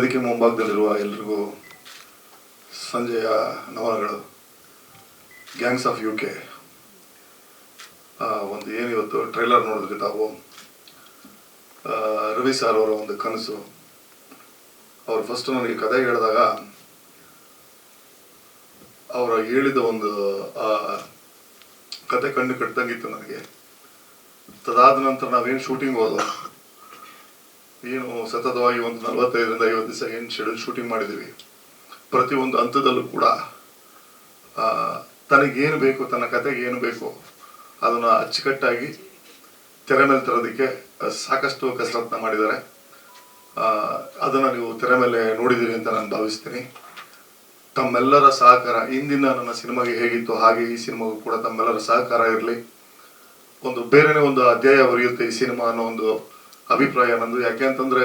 ವೇದಿಕೆ ಮುಂಭಾಗದಲ್ಲಿರುವ ಎಲ್ರಿಗೂ ಸಂಜೆಯ ನಮನಗಳು. ಗ್ಯಾಂಗ್ಸ್ ಆಫ್ UK ಒಂದು ಏನಿವತ್ತು ಟ್ರೈಲರ್ ನೋಡಿದ್ರಿ ತಾವು. ರವಿ ಸರ್ ಅವರ ಒಂದು ಕನಸು. ಅವರು ಫಸ್ಟ್ ನನಗೆ ಕತೆ ಹೇಳಿದಾಗ ಅವರ ಹೇಳಿದ ಒಂದು ಕತೆ ಕಣ್ಣು ಕಟ್ಟಂಗಿತ್ತು ನನಗೆ. ತದಾದ ನಂತರ ನಾವೇನು ಶೂಟಿಂಗ್ ಹೋದೋ, ಏನು ಸತತವಾಗಿ ಒಂದು 45ರಿಂದ 50 ದಿವಸ ಏನು ಶೆಡ್ಯೂಲ್ ಶೂಟಿಂಗ್ ಮಾಡಿದ್ದೀವಿ, ಪ್ರತಿಯೊಂದು ಹಂತದಲ್ಲೂ ಕೂಡ ತನಗೇನು ಬೇಕು, ತನ್ನ ಕತೆಗೆ ಏನು ಬೇಕು ಅದನ್ನು ಅಚ್ಚುಕಟ್ಟಾಗಿ ತೆರೆ ಮೇಲೆ ತರೋದಕ್ಕೆ ಸಾಕಷ್ಟು ಕಸರತ್ನ ಮಾಡಿದ್ದಾರೆ. ಅದನ್ನು ನೀವು ತೆರೆ ಮೇಲೆ ನೋಡಿದ್ದೀರಿ ಅಂತ ನಾನು ಭಾವಿಸ್ತೀನಿ. ತಮ್ಮೆಲ್ಲರ ಸಹಕಾರ ಇಂದಿನ ನನ್ನ ಸಿನಿಮಾಗೆ ಹೇಗಿತ್ತು ಹಾಗೆ ಈ ಸಿನಿಮಾಗೂ ಕೂಡ ತಮ್ಮೆಲ್ಲರ ಸಹಕಾರ ಇರಲಿ. ಒಂದು ಬೇರೆನೇ ಒಂದು ಅಧ್ಯಾಯ ಬರೆಯುತ್ತೆ ಈ ಸಿನಿಮಾ ಅನ್ನೋ ಒಂದು ಅಭಿಪ್ರಾಯ ನಂದು. ಯಾಕೆ ಅಂತಂದರೆ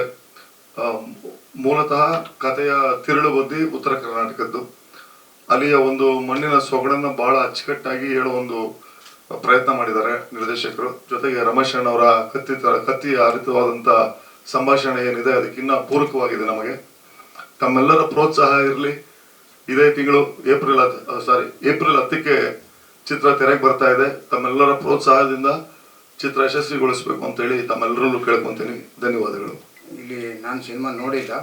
ಮೂಲತಃ ಕಥೆಯ ತಿರುಳು ಬದ್ದಿ ಉತ್ತರ ಕರ್ನಾಟಕದ್ದು. ಅಲ್ಲಿಯ ಒಂದು ಮಣ್ಣಿನ ಸೊಗಡನ್ನು ಬಹಳ ಅಚ್ಚುಕಟ್ಟಾಗಿ ಹೇಳೋ ಒಂದು ಪ್ರಯತ್ನ ಮಾಡಿದ್ದಾರೆ ನಿರ್ದೇಶಕರು. ಜೊತೆಗೆ ರಮೇಶ್ ಅಣ್ಣ ಅವರ ಕತ್ತಿ ಹರಿತವಾದಂಥ ಸಂಭಾಷಣೆ ಏನಿದೆ ಅದಕ್ಕಿನ್ನ ಪೂರಕವಾಗಿದೆ ನಮಗೆ. ತಮ್ಮೆಲ್ಲರ ಪ್ರೋತ್ಸಾಹ ಇರಲಿ. ಇದೇ ತಿಂಗಳು ಏಪ್ರಿಲ್ 10ಕ್ಕೆ ಚಿತ್ರ ತೆರೆಗೆ ಬರ್ತಾ ಇದೆ. ತಮ್ಮೆಲ್ಲರ ಪ್ರೋತ್ಸಾಹದಿಂದ ಚಿತ್ರ ಯಶಸ್ವಿಗೊಳಿಸಬೇಕು ಅಂತೇಳಿ ತಮ್ಮೆಲ್ಲರಲ್ಲೂ ಕೇಳ್ಕೊತೀನಿ. ಧನ್ಯವಾದಗಳು. ಇಲ್ಲಿ ನಾನು ಸಿನಿಮಾ ನೋಡಿಲ್ಲ,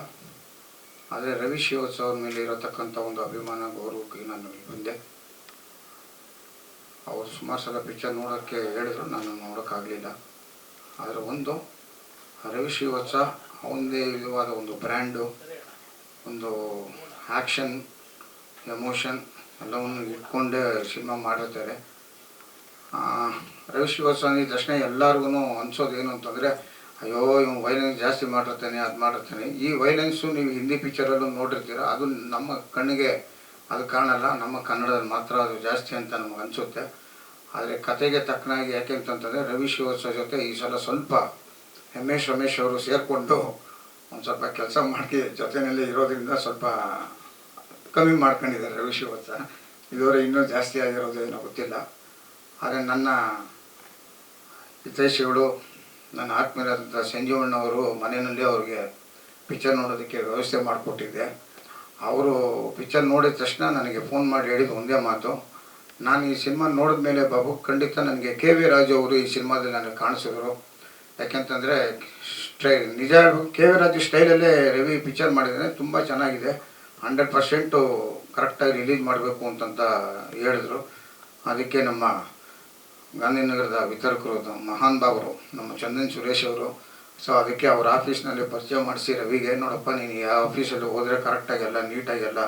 ಆದರೆ ರವಿ ಶ್ರೀವತ್ಸವ ಅವ್ರ ಮೇಲೆ ಇರತಕ್ಕಂಥ ಒಂದು ಅಭಿಮಾನ ಗೌರವಕ್ಕೆ ನಾನು ಬಂದೆ. ಅವರು ಸುಮಾರು ಸಲ ಪಿಕ್ಚರ್ ನೋಡೋಕ್ಕೆ ಹೇಳಿದ್ರು, ನಾನು ನೋಡೋಕ್ಕಾಗಲಿಲ್ಲ. ಆದರೆ ಒಂದು ರವಿ ಶ್ರೀವತ್ಸ ಅವನದೇ ವಿಧವಾದ ಒಂದು ಬ್ರ್ಯಾಂಡು, ಒಂದು ಆ್ಯಕ್ಷನ್, ಎಮೋಷನ್ ಎಲ್ಲವನ್ನು ಇಟ್ಕೊಂಡೇ ಸಿನಿಮಾ ಮಾಡಿರ್ತಾರೆ. ರವಿ ಶ್ರೀವತ್ಸ ಅಂದಿದ ತಕ್ಷಣ ಎಲ್ಲರಿಗೂ ಅನ್ಸೋದು ಏನು ಅಂತಂದರೆ, ಅಯ್ಯೋ ಇವ್ನು ವೈಲೆನ್ಸ್ ಜಾಸ್ತಿ ಮಾಡಿರ್ತಾನೆ, ಅದು ಮಾಡಿರ್ತಾನೆ. ಈ ವೈಲೆನ್ಸು ನೀವು ಹಿಂದಿ ಪಿಕ್ಚರಲ್ಲೂ ನೋಡಿರ್ತೀರ, ಅದು ನಮ್ಮ ಕಣ್ಣಿಗೆ ಅದು ಕಾಣಲ್ಲ, ನಮ್ಮ ಕನ್ನಡದಲ್ಲಿ ಮಾತ್ರ ಅದು ಜಾಸ್ತಿ ಅಂತ ನಮಗೆ ಅನಿಸುತ್ತೆ. ಆದರೆ ಕತೆಗೆ ತಕ್ಕನಾಗಿ ಯಾಕೆ ಅಂತಂತಂದರೆ ರವಿ ಶ್ರೀವತ್ಸ ಜೊತೆ ಈ ಸಲ ಸ್ವಲ್ಪ ರಮೇಶ್ ಅವರು ಸೇರಿಕೊಂಡು ಒಂದು ಸ್ವಲ್ಪ ಕೆಲಸ ಮಾಡಿ ಜೊತೆಯಲ್ಲಿ ಇರೋದ್ರಿಂದ ಸ್ವಲ್ಪ ಕಮ್ಮಿ ಮಾಡ್ಕೊಂಡಿದ್ದಾರೆ ರವಿ ಶ್ರೀವತ್ಸ. ಇದುವರೆ ಇನ್ನೂ ಜಾಸ್ತಿ ಆಗಿರೋದು ಏನೋ ಗೊತ್ತಿಲ್ಲ. ಆದರೆ ನನ್ನ ಹಿತೈಷಿಗಳು, ನನ್ನ ಆತ್ಮೀಯರಾದಂಥ ಸಂಜೀವಣ್ಣವರು ಮನೆಯಲ್ಲಿ ಅವ್ರಿಗೆ ಪಿಕ್ಚರ್ ನೋಡೋದಕ್ಕೆ ವ್ಯವಸ್ಥೆ ಮಾಡಿಕೊಟ್ಟಿದ್ದೆ. ಅವರು ಪಿಕ್ಚರ್ ನೋಡಿದ ತಕ್ಷಣ ನನಗೆ ಫೋನ್ ಮಾಡಿ ಹೇಳಿದ ಒಂದೇ ಮಾತು, ನಾನು ಈ ಸಿನಿಮಾ ನೋಡಿದ ಮೇಲೆ ಬಾಬು ಖಂಡಿತ ನನಗೆ KV ರಾಜು ಅವರು ಈ ಸಿನಿಮಾದಲ್ಲಿ ನನಗೆ ಕಾಣಿಸಿದ್ರು. ಯಾಕೆಂತಂದರೆ ನಿಜ KV ರಾಜು ಸ್ಟೈಲಲ್ಲೇ ರವಿ ಪಿಕ್ಚರ್ ಮಾಡಿದರೆ ತುಂಬ ಚೆನ್ನಾಗಿದೆ, 100% ಕರೆಕ್ಟಾಗಿ ರಿಲೀಸ್ ಮಾಡಬೇಕು ಅಂತಂತ ಹೇಳಿದ್ರು. ಅದಕ್ಕೆ ನಮ್ಮ ಗಾಂಧಿನಗರದ ವಿತರಕರು ಮಹಾನ್ ಬಾಬರು ನಮ್ಮ ಚಂದನ್ ಸುರೇಶ್ ಅವರು, ಸೊ ಅದಕ್ಕೆ ಅವ್ರ ಆಫೀಸ್ನಲ್ಲಿ ಪರಿಚಯ ಮಾಡಿಸಿ ರವಿಗೆ, ನೋಡಪ್ಪ ನೀನು ಯಾವ ಆಫೀಸಲ್ಲಿ ಹೋದರೆ ಕರೆಕ್ಟಾಗಿ ಎಲ್ಲ ನೀಟಾಗಿ ಎಲ್ಲ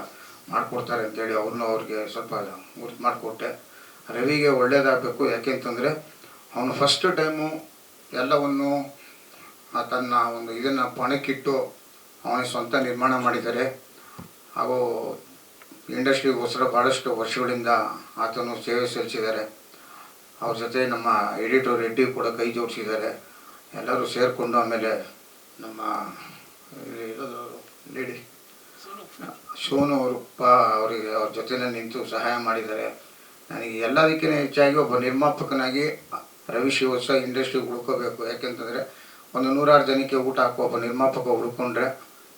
ಮಾಡಿಕೊಡ್ತಾರೆ ಅಂತೇಳಿ ಅವ್ರಿಗೆ ಸ್ವಲ್ಪ ಗುರ್ತು ಮಾಡಿಕೊಟ್ಟೆ. ರವಿಗೆ ಒಳ್ಳೇದಾಗಬೇಕು. ಯಾಕೆ ಅಂತಂದರೆ ಅವನು ಫಸ್ಟ್ ಟೈಮು ಎಲ್ಲವನ್ನು ತನ್ನ ಒಂದು ಇದನ್ನು ಪಣಕ್ಕಿಟ್ಟು ಅವನಿಗೆ ಸ್ವಂತ ನಿರ್ಮಾಣ ಮಾಡಿದ್ದಾರೆ. ಹಾಗೂ ಇಂಡಸ್ಟ್ರಿಗೋಸ್ಕರ ಭಾಳಷ್ಟು ವರ್ಷಗಳಿಂದ ಆತನು ಸೇವೆ ಸಲ್ಲಿಸಿದ್ದಾರೆ. ಅವ್ರ ಜೊತೆ ನಮ್ಮ ಎಡಿಟರ್ ರೆಡ್ಡಿ ಕೂಡ ಕೈ ಜೋಡಿಸಿದ್ದಾರೆ. ಎಲ್ಲರೂ ಸೇರಿಕೊಂಡು ಆಮೇಲೆ ನಮ್ಮ ಲೇಡಿ ಸೋನು ಅವರು ಅವರಿಗೆ ಅವ್ರ ಜೊತೆಲೇ ನಿಂತು ಸಹಾಯ ಮಾಡಿದ್ದಾರೆ. ನನಗೆ ಎಲ್ಲದಕ್ಕಿಂತ ಹೆಚ್ಚಾಗಿ ಒಬ್ಬ ನಿರ್ಮಾಪಕನಾಗಿ ರವಿ ಶ್ರೀವತ್ಸ ಇಂಡಸ್ಟ್ರಿಗೆ ಹುಡ್ಕೋಬೇಕು. ಯಾಕೆಂತಂದರೆ ಒಂದು 100 ಜನಕ್ಕೆ ಊಟ ಹಾಕೋ ಒಬ್ಬ ನಿರ್ಮಾಪಕ ಹುಡ್ಕೊಂಡ್ರೆ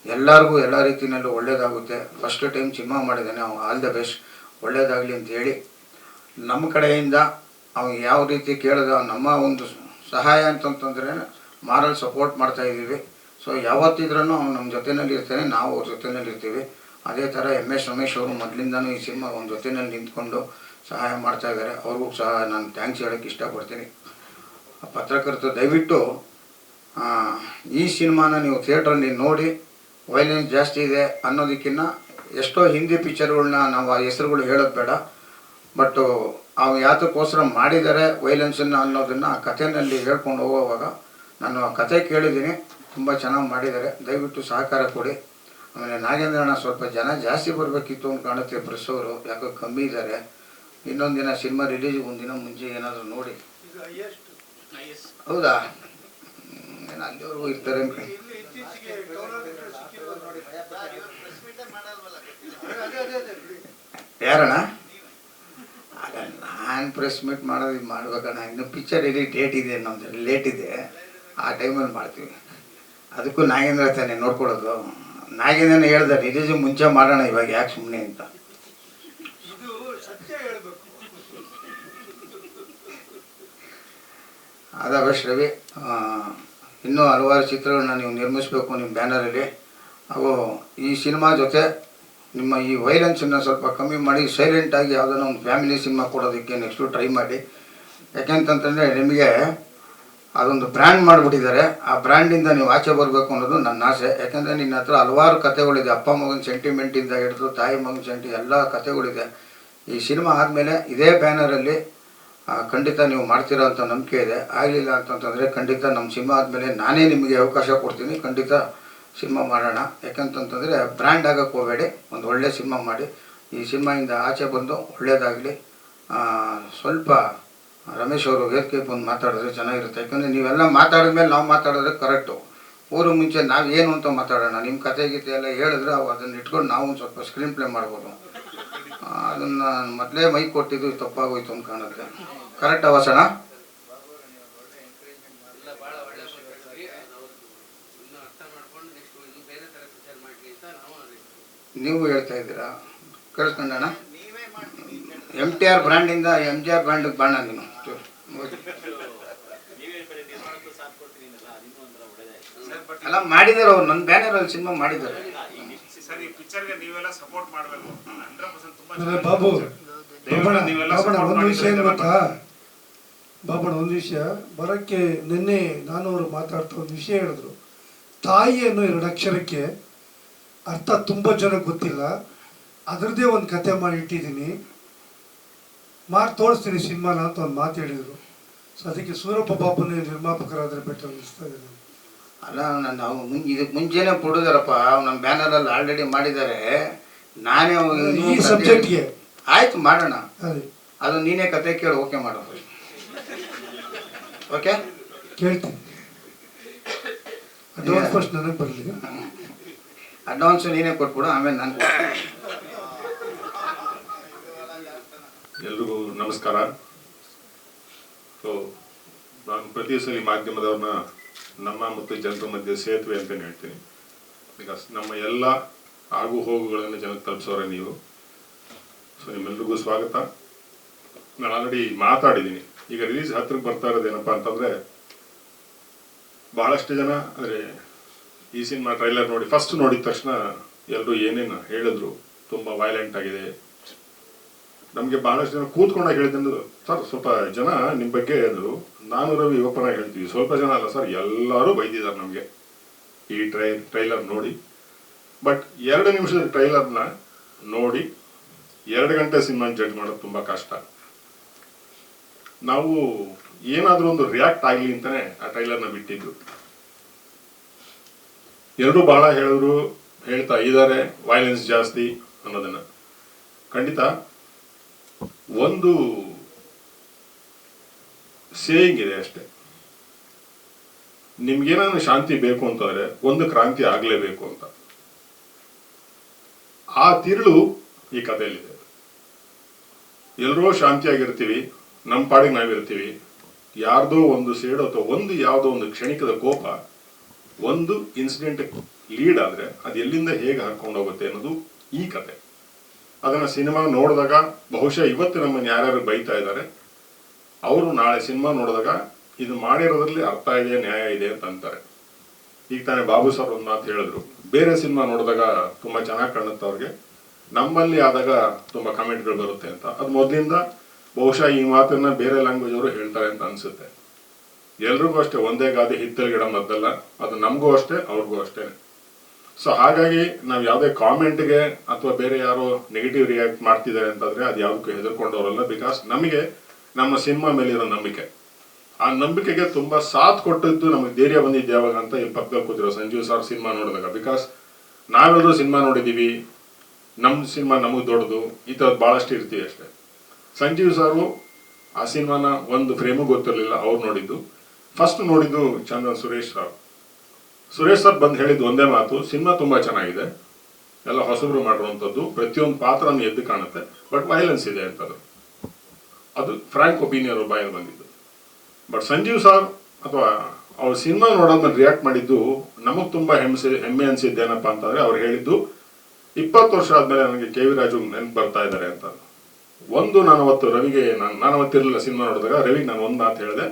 ಎಲ್ಲರಿಗೂ ಎಲ್ಲ ರೀತಿಯಲ್ಲೂ ಒಳ್ಳೆಯದಾಗುತ್ತೆ. ಫಸ್ಟ್ ಟೈಮ್ ಸಿನಿಮಾ ಮಾಡಿದ್ದಾನೆ, ಅವ್ನು ಆಲ್ ದ ಬೆಸ್ಟ್, ಒಳ್ಳೆಯದಾಗಲಿ ಅಂತ ಹೇಳಿ ನಮ್ಮ ಕಡೆಯಿಂದ ಅವ್ನು ಯಾವ ರೀತಿ ಕೇಳಿದ ನಮ್ಮ ಒಂದು ಸಹಾಯ ಅಂತಂತಂದರೆ ಮಾರಲ್ ಸಪೋರ್ಟ್ ಮಾಡ್ತಾಯಿದ್ದೀವಿ. ಸೊ ಯಾವತ್ತಿದ್ರೂ ಅವ್ನು ನಮ್ಮ ಜೊತೆಯಲ್ಲಿ ಇರ್ತಾನೆ, ನಾವು ಅವ್ರ ಜೊತೆಯಲ್ಲಿ ಇರ್ತೀವಿ. ಅದೇ ಥರ ರಮೇಶ್ ಅವರು ಮೊದಲಿಂದನೂ ಈ ಸಿನಿಮಾ ಒಂದು ಜೊತೆಯಲ್ಲಿ ನಿಂತ್ಕೊಂಡು ಸಹಾಯ ಮಾಡ್ತಾಯಿದ್ದಾರೆ. ಅವ್ರಿಗೂ ಸಹ ನಾನು ಥ್ಯಾಂಕ್ಸ್ ಹೇಳೋಕ್ಕೆ ಇಷ್ಟಪಡ್ತೀನಿ. ಪತ್ರಕರ್ತರು ದಯವಿಟ್ಟು ಈ ಸಿನಿಮಾನ ನೀವು ಥಿಯೇಟ್ರಲ್ಲಿ ನೋಡಿ, ವೈಲೆನ್ಸ್ ಜಾಸ್ತಿ ಇದೆ ಅನ್ನೋದಕ್ಕಿಂತ ಎಷ್ಟೋ ಹಿಂದಿ ಪಿಕ್ಚರ್ಗಳನ್ನ ನಾವು ಆ ಹೆಸರುಗಳು ಹೇಳೋದು ಬೇಡ, ಬಟ್ ಅವು ಯಾತಕ್ಕೋಸ್ಕರ ಮಾಡಿದ್ದಾರೆ ವೈಲೆನ್ಸನ್ನು ಅನ್ನೋದನ್ನು ಆ ಕಥೆಯಲ್ಲಿ ಹೇಳ್ಕೊಂಡು ಹೋಗುವಾಗ ನಾನು ಆ ಕತೆ ಕೇಳಿದ್ದೀನಿ, ತುಂಬ ಚೆನ್ನಾಗಿ ಮಾಡಿದ್ದಾರೆ. ದಯವಿಟ್ಟು ಸಹಕಾರ ಕೊಡಿ. ಆಮೇಲೆ ನಾಗೇಂದ್ರಣ್ಣ ಸ್ವಲ್ಪ ಜನ ಜಾಸ್ತಿ ಬರಬೇಕಿತ್ತು ಅಂತ ಕಾಣುತ್ತೆ, ಪ್ರೆಸ್ ಅವರು ಯಾಕೋ ಕಮ್ಮಿ ಇದ್ದಾರೆ. ಇನ್ನೊಂದು ದಿನ ಸಿನಿಮಾ ರಿಲೀಸ್ ಒಂದಿನ ಮುಂಚೆ ಏನಾದರೂ ನೋಡಿ. ಹೌದಾ, ಏನು ಅಲ್ಲಿವರೆಗೂ ಇರ್ತಾರೆ ಯಾರಣ್ಣ? ಅಲ್ಲ, ನಾನು ಪ್ರೆಸ್ ಮೀಟ್ ಮಾಡ್ಬೇಕಣ್ಣ. ಇನ್ನು ಪಿಕ್ಚರ್ ಡೇಟ್ ಇದೆ, ನಮ್ಮದು ಲೇಟ್ ಇದೆ, ಆ ಟೈಮಲ್ಲಿ ಮಾಡ್ತೀವಿ. ಅದಕ್ಕೂ ನಾಗೇಂದ್ರ ತಾನೇ ನೋಡ್ಕೊಳ್ಳೋದು. ನಾಗೇಂದ್ರನೇ ಹೇಳ್ದೆ ರಿಲೀಸ್ ಮುಂಚೆ ಮಾಡೋಣ ಇವಾಗ ಯಾಕೆ ಸುಮ್ಮನೆ ಅಂತ. ಅದಾವಶ್ ರವಿ, ಇನ್ನೂ ಹಲವಾರು ಚಿತ್ರಗಳನ್ನ ನೀವು ನಿರ್ಮಿಸಬೇಕು ನಿಮ್ಮ ಬ್ಯಾನರಲ್ಲಿ. ಅವು ಈ ಸಿನಿಮಾ ಜೊತೆ ನಿಮ್ಮ ಈ ವೈಲೆನ್ಸನ್ನು ಸ್ವಲ್ಪ ಕಮ್ಮಿ ಮಾಡಿ ಸೈಲೆಂಟಾಗಿ ಯಾವುದನ್ನ ಒಂದು ಫ್ಯಾಮಿಲಿ ಸಿನಿಮಾ ಕೊಡೋದಕ್ಕೆ ನೆಕ್ಸ್ಟು ಟ್ರೈ ಮಾಡಿ. ಯಾಕೆಂತಂತಂದರೆ ನಿಮಗೆ ಅದೊಂದು ಬ್ರ್ಯಾಂಡ್ ಮಾಡಿಬಿಟ್ಟಿದ್ದಾರೆ. ಆ ಬ್ರ್ಯಾಂಡಿಂದ ನೀವು ಆಚೆ ಬರಬೇಕು ಅನ್ನೋದು ನನ್ನ ಆಸೆ. ಯಾಕೆಂದರೆ ನಿನ್ನ ಹತ್ರ ಹಲವಾರು ಕಥೆಗಳಿದೆ, ಅಪ್ಪ ಮಗನ ಸೆಂಟಿಮೆಂಟಿಂದ ಹಿಡಿದು ತಾಯಿ ಮಗನ ಎಲ್ಲ ಕಥೆಗಳಿದೆ. ಈ ಸಿನಿಮಾ ಆದಮೇಲೆ ಇದೇ ಬ್ಯಾನರಲ್ಲಿ ಖಂಡಿತ ನೀವು ಮಾಡ್ತೀರಾ ಅಂತ ನಂಬಿಕೆ ಇದೆ. ಆಗಲಿಲ್ಲ ಅಂತಂತಂದರೆ ಖಂಡಿತ ನಮ್ಮ ಸಿನಿಮಾ ಆದಮೇಲೆ ನಾನೇ ನಿಮಗೆ ಅವಕಾಶ ಕೊಡ್ತೀನಿ, ಖಂಡಿತ ಸಿನಿಮಾ ಮಾಡೋಣ. ಯಾಕಂತಂತಂದರೆ ಬ್ರ್ಯಾಂಡ್ ಆಗೋಕ್ಕೆ ಹೋಗಬೇಡಿ, ಒಂದು ಒಳ್ಳೆಯ ಸಿನಿಮಾ ಮಾಡಿ. ಈ ಸಿನಿಮಾಯಿಂದ ಆಚೆ ಬಂದು ಒಳ್ಳೆಯದಾಗಲಿ. ಸ್ವಲ್ಪ ರಮೇಶ್ ಅವರು ವೇದಿಕೆ ಬಂದು ಮಾತಾಡಿದ್ರೆ ಚೆನ್ನಾಗಿರುತ್ತೆ. ಯಾಕಂದರೆ ನೀವೆಲ್ಲ ಮಾತಾಡಿದ್ಮೇಲೆ ನಾವು ಮಾತಾಡಿದ್ರೆ ಕರೆಕ್ಟು. ಊರು ಮುಂಚೆ ನಾವು ಏನು ಅಂತ ಮಾತಾಡೋಣ, ನಿಮ್ಮ ಕತೆ ಗೀತೆ ಎಲ್ಲ ಹೇಳಿದ್ರೆ ಅದನ್ನು ಇಟ್ಕೊಂಡು ನಾವು ಒಂದು ಸ್ವಲ್ಪ ಸ್ಕ್ರೀನ್ ಪ್ಲೇ ಮಾಡ್ಬೋದು. ಅದನ್ನು ಮೊದಲೇ ಮೈಕ್ ಕೊಟ್ಟಿದ್ದು ತಪ್ಪಾಗೋಯ್ತು ಅಂತ ಕಾಣುತ್ತೆ. ಕರೆಕ್ಟ್ ಅವಸಣ? ನೀವು ಹೇಳ್ತಾ ಇದ್ದೀರಾ, ಕೇಳಿಸ್ಕೊಂಡಣ. MTR ಬ್ರ್ಯಾಂಡಿಂದ MGR ಬ್ರ್ಯಾಂಡಿಗೆ ಬಾಣ ನೀನು. ಎಲ್ಲ ಮಾಡಿದ್ದಾರೆ ಅವ್ರು, ನನ್ನ ಬ್ಯಾನರಲ್ಲಿ ಸಿನಿಮಾ ಮಾಡಿದ್ದಾರೆ. ಬಾಬು ಒಂದು ವಿಷಯ ಏನು ಗೊತ್ತಾ ಬಾಬಣ್ಣ, ಒಂದು ವಿಷಯ ಬರೋಕ್ಕೆ ನಿನ್ನೆ ನಾನು ಅವರು ಮಾತಾಡ್ತಾ ಒಂದು ವಿಷಯ ಹೇಳಿದ್ರು. ತಾಯಿ ಅನ್ನೋ 2 ಅಕ್ಷರಕ್ಕೆ ಅರ್ಥ ತುಂಬ ಜನಕ್ಕೆ ಗೊತ್ತಿಲ್ಲ. ಅದರದ್ದೇ ಒಂದು ಕತೆ ಮಾಡಿ ಇಟ್ಟಿದ್ದೀನಿ, ಮಾಡಿ ತೋರಿಸ್ತೀನಿ ಸಿನಿಮಾನ ಅಂತ ಒಂದು ಮಾತು ಹೇಳಿದರು. ಸೊ ಅದಕ್ಕೆ ಸೂರಪ್ಪ ಬಾಬುನೇ ನಿರ್ಮಾಪಕರಾದರೆ ಬೆಟರ್ ಅನಿಸ್ತಾ ಇದೆ. ಅಲ್ಲ, ನಾವು ಇದಕ್ಕೆ ಮುಂಚೆನೇ ಕೊಡೋದಾರಪ್ಪ, ನಮ್ಮ ಬ್ಯಾನರಲ್ಲಿ ಆಲ್ರೆಡಿ ಮಾಡಿದ್ದಾರೆ. ನಾನೇ ಈ ಸಬ್ಜೆಕ್ಟ್ಗೆ ಆಯ್ತು ಮಾಡೋಣ. ಅದು ನೀನೇ ಕತೆ ಕೇಳಿ ಓಕೆ ಮಾಡೋ. ಓಕೆ ಕೇಳ್ತೀನಿ. ಅಡ್ವಾನ್ಸ್ ಫಸ್ಟ್ ನನಗೆ ಬರಲಿ. ಅಡ್ವಾನ್ಸು ನೀನೇ ಕೊಟ್ಬಿಡು, ಆಮೇಲೆ ನಾನು. ಎಲ್ರಿಗೂ ನಮಸ್ಕಾರ. ಸೊ ನಾನು ಪ್ರತಿ ಸಲ ಮಾಧ್ಯಮದವ್ರನ್ನ ನಮ್ಮ ಮತ್ತು ಜನರ ಮಧ್ಯೆ ಸೇತುವೆ ಅಂತಲೇ ಹೇಳ್ತೀನಿ. ಬಿಕಾಸ್ ನಮ್ಮ ಎಲ್ಲ ಆಗು ಹೋಗುಗಳನ್ನು ಜನಕ್ಕೆ ತಲುಪಿಸೋರೆ ನೀವು. ಸೊ ನಿಮ್ಮೆಲ್ರಿಗೂ ಸ್ವಾಗತ. ನಾನು ಆಲ್ರೆಡಿ ಮಾತಾಡಿದ್ದೀನಿ. ಈಗ ರಿಲೀಸ್ ಹತ್ರಕ್ಕೆ ಬರ್ತಾ ಇರೋದೇನಪ್ಪ ಅಂತಂದರೆ, ಬಹಳಷ್ಟು ಜನ ಅಂದರೆ ಈ ಸಿನಿಮಾ ಟ್ರೈಲರ್ ನೋಡಿ ಫಸ್ಟ್ ನೋಡಿದ ತಕ್ಷಣ ಎಲ್ಲರೂ ಏನೇನು ಹೇಳಿದ್ರು, ತುಂಬ ವೈಲೆಂಟ್ ಆಗಿದೆ. ನಮಗೆ ಬಹಳಷ್ಟು ಜನ ಕೂತ್ಕೊಂಡಾಗ ಹೇಳಿದ್ರು, ಸರ್ ಸ್ವಲ್ಪ ಜನ ನಿಮ್ಮ ಬಗ್ಗೆ ಹೇಳಿದ್ರು, ನಾನು ರವಿ ಓಪನ್ ಆಗಿ ಹೇಳ್ತೀವಿ, ಸ್ವಲ್ಪ ಜನ ಅಲ್ಲ ಸರ್, ಎಲ್ಲರೂ ಬೈದಿದ್ದಾರೆ ನಮಗೆ ಈ ಟ್ರೈಲರ್ ನೋಡಿ. ಬಟ್ 2 ನಿಮಿಷದ ಟ್ರೈಲರ್ನ ನೋಡಿ 2 ಗಂಟೆ ಸಿನಿಮಾ ಜಡ್ಜ್ ಮಾಡೋದು ತುಂಬ ಕಷ್ಟ. ನಾವು ಏನಾದರೂ ಒಂದು ರಿಯಾಕ್ಟ್ ಆಗಲಿ ಅಂತಲೇ ಆ ಟ್ರೈಲರ್ನ ಬಿಟ್ಟಿದ್ದು. ಎಲ್ಲರೂ ಬಹಳ ಹೇಳ್ತಾ ಇದ್ದಾರೆ ವೈಲೆನ್ಸ್ ಜಾಸ್ತಿ ಅನ್ನೋದನ್ನು. ಖಂಡಿತ ಒಂದು ಸೇಯಿಂಗ್ ಇದೆ ಅಷ್ಟೇ, ನಿಮ್ಗೇನಾದ್ರು ಶಾಂತಿ ಬೇಕು ಅಂತಂದ್ರೆ ಒಂದು ಕ್ರಾಂತಿ ಆಗಲೇಬೇಕು ಅಂತ. ಆ ತಿರುಳು ಈ ಕಥೆಯಲ್ಲಿದೆ. ಎಲ್ಲರೂ ಶಾಂತಿಯಾಗಿರ್ತೀವಿ, ನಮ್ಮ ಪಾಡಿಗೆ ನಾವಿರ್ತೀವಿ. ಯಾರ್ದೋ ಒಂದು ಸೇಡು ಅಥವಾ ಒಂದು ಯಾವುದೋ ಒಂದು ಕ್ಷಣಿಕದ ಕೋಪ ಒಂದು ಇನ್ಸಿಡೆಂಟ್ ಲೀಡ್ ಆದರೆ ಅದು ಎಲ್ಲಿಂದ ಹೇಗೆ ಹಾಕೊಂಡು ಹೋಗುತ್ತೆ ಅನ್ನೋದು ಈ ಕತೆ. ಅದನ್ನು ಸಿನಿಮಾ ನೋಡಿದಾಗ ಬಹುಶಃ ಇವತ್ತು ನಮ್ಮನ್ನು ಯಾರ್ಯಾರು ಬೈತಾ ಇದ್ದಾರೆ ಅವರು ನಾಳೆ ಸಿನಿಮಾ ನೋಡಿದಾಗ ಇದು ಮಾಡಿರೋದ್ರಲ್ಲಿ ಅರ್ಥ ಇದೆ, ನ್ಯಾಯ ಇದೆ ಅಂತ ಅಂತಾರೆ. ಈಗ ತಾನೇ ಬಾಬು ಸರ್ ಒಂದು ಮಾತು ಹೇಳಿದ್ರು, ಬೇರೆ ಸಿನಿಮಾ ನೋಡಿದಾಗ ತುಂಬ ಚೆನ್ನಾಗಿ ಕಾಣುತ್ತೆ ಅವ್ರಿಗೆ, ನಮ್ಮಲ್ಲಿ ಆದಾಗ ತುಂಬ ಕಮೆಂಟ್ಗಳು ಬರುತ್ತೆ ಅಂತ. ಅದು ಮೊದಲಿಂದ ಬಹುಶಃ ಈ ಮಾತನ್ನ ಬೇರೆ ಲ್ಯಾಂಗ್ವೇಜ್ ಅವರು ಹೇಳ್ತಾರೆ ಅಂತ ಅನ್ಸುತ್ತೆ. ಎಲ್ರಿಗೂ ಅಷ್ಟೇ, ಒಂದೇ ಗಾದೆ ಹಿತ್ತಲ ಗಿಡ ಮದ್ದಲ್ಲ, ಅದು ನಮಗೂ ಅಷ್ಟೇ ಅವ್ರಿಗೂ ಅಷ್ಟೇ. ಸೊ ಹಾಗಾಗಿ ನಾವು ಯಾವುದೇ ಕಾಮೆಂಟ್ಗೆ ಅಥವಾ ಬೇರೆ ಯಾರೋ ನೆಗೆಟಿವ್ ರಿಯಾಕ್ಟ್ ಮಾಡ್ತಿದ್ದಾರೆ ಅಂತಂದ್ರೆ ಅದು ಯಾವುದಕ್ಕೂ ಹೆದರ್ಕೊಂಡವರಲ್ಲ. ಬಿಕಾಸ್ ನಮಗೆ ನಮ್ಮ ಸಿನಿಮಾ ಮೇಲಿರೋ ನಂಬಿಕೆ, ಆ ನಂಬಿಕೆಗೆ ತುಂಬಾ ಸಾಥ್ ಕೊಟ್ಟಿದ್ದು ನಮಗೆ ಧೈರ್ಯ ಬಂದಿದ್ದು ಯಾವಾಗ ಅಂತ ಇಲ್ಲಿ ಪಕ್ಕದಲ್ಲಿ ಕೂತಿರೋ ಸಂಜೀವ್ ಸರ್ ಸಿನಿಮಾ ನೋಡಿದಾಗ. ಬಿಕಾಸ್ ನಾವೆಲ್ಲರೂ ಸಿನಿಮಾ ನೋಡಿದ್ದೀವಿ, ನಮ್ಮ ಸಿನಿಮಾ ನಮಗೆ ದೊಡ್ಡದು, ಈ ಥರದ್ದು ಭಾಳಷ್ಟು ಇರ್ತೀವಿ ಅಷ್ಟೇ. ಸಂಜೀವ್ ಸಾರು ಆ ಸಿನಿಮಾನ ಒಂದು ಫ್ರೇಮು ಗೊತ್ತಿರಲಿಲ್ಲ, ಅವ್ರು ನೋಡಿದ್ದು. ಫಸ್ಟ್ ನೋಡಿದ್ದು ಚಂದನ್ ಸುರೇಶ್ ಸರ್ ಬಂದು ಹೇಳಿದ್ದು ಒಂದೇ ಮಾತು, ಸಿನಿಮಾ ತುಂಬ ಚೆನ್ನಾಗಿದೆ, ಎಲ್ಲ ಹೊಸಬ್ರು ಮಾಡಿರುವಂಥದ್ದು, ಪ್ರತಿಯೊಂದು ಪಾತ್ರನೂ ಎದ್ದು ಕಾಣುತ್ತೆ, ಬಟ್ ವೈಲೆನ್ಸ್ ಇದೆ ಅಂತದ್ದು. ಅದು ಫ್ರಾಂಕ್ ಒಪಿನಿಯನ್ ಬಾಯಲ್ಲಿ ಬಂದಿದ್ದು. ಬಟ್ ಸಂಜೀವ್ ಸರ್ ಅಥವಾ ಅವ್ರು ಸಿನಿಮಾ ನೋಡೋದ್ಮೇಲೆ ರಿಯಾಕ್ಟ್ ಮಾಡಿದ್ದು ನಮಗೆ ತುಂಬ ಹೆಮ್ಮೆ ಅನಿಸಿದ್ದೇನಪ್ಪ ಅಂತಂದರೆ ಅವ್ರು ಹೇಳಿದ್ದು 20 ವರ್ಷ ಆದಮೇಲೆ ನನಗೆ ಕೆ ವಿ ರಾಜು ನೆನಪು ಬರ್ತಾ ಇದ್ದಾರೆ ಅಂತ. ಒಂದು ನಾನು ಅವತ್ತು ರವಿಗೆ ನಾನು ಅವತ್ತಿರಲಿಲ್ಲ ಸಿನಿಮಾ ನೋಡಿದಾಗ ರವಿಗೆ ನಾನು ಒಂದು ಮಾತು ಹೇಳಿದೆ,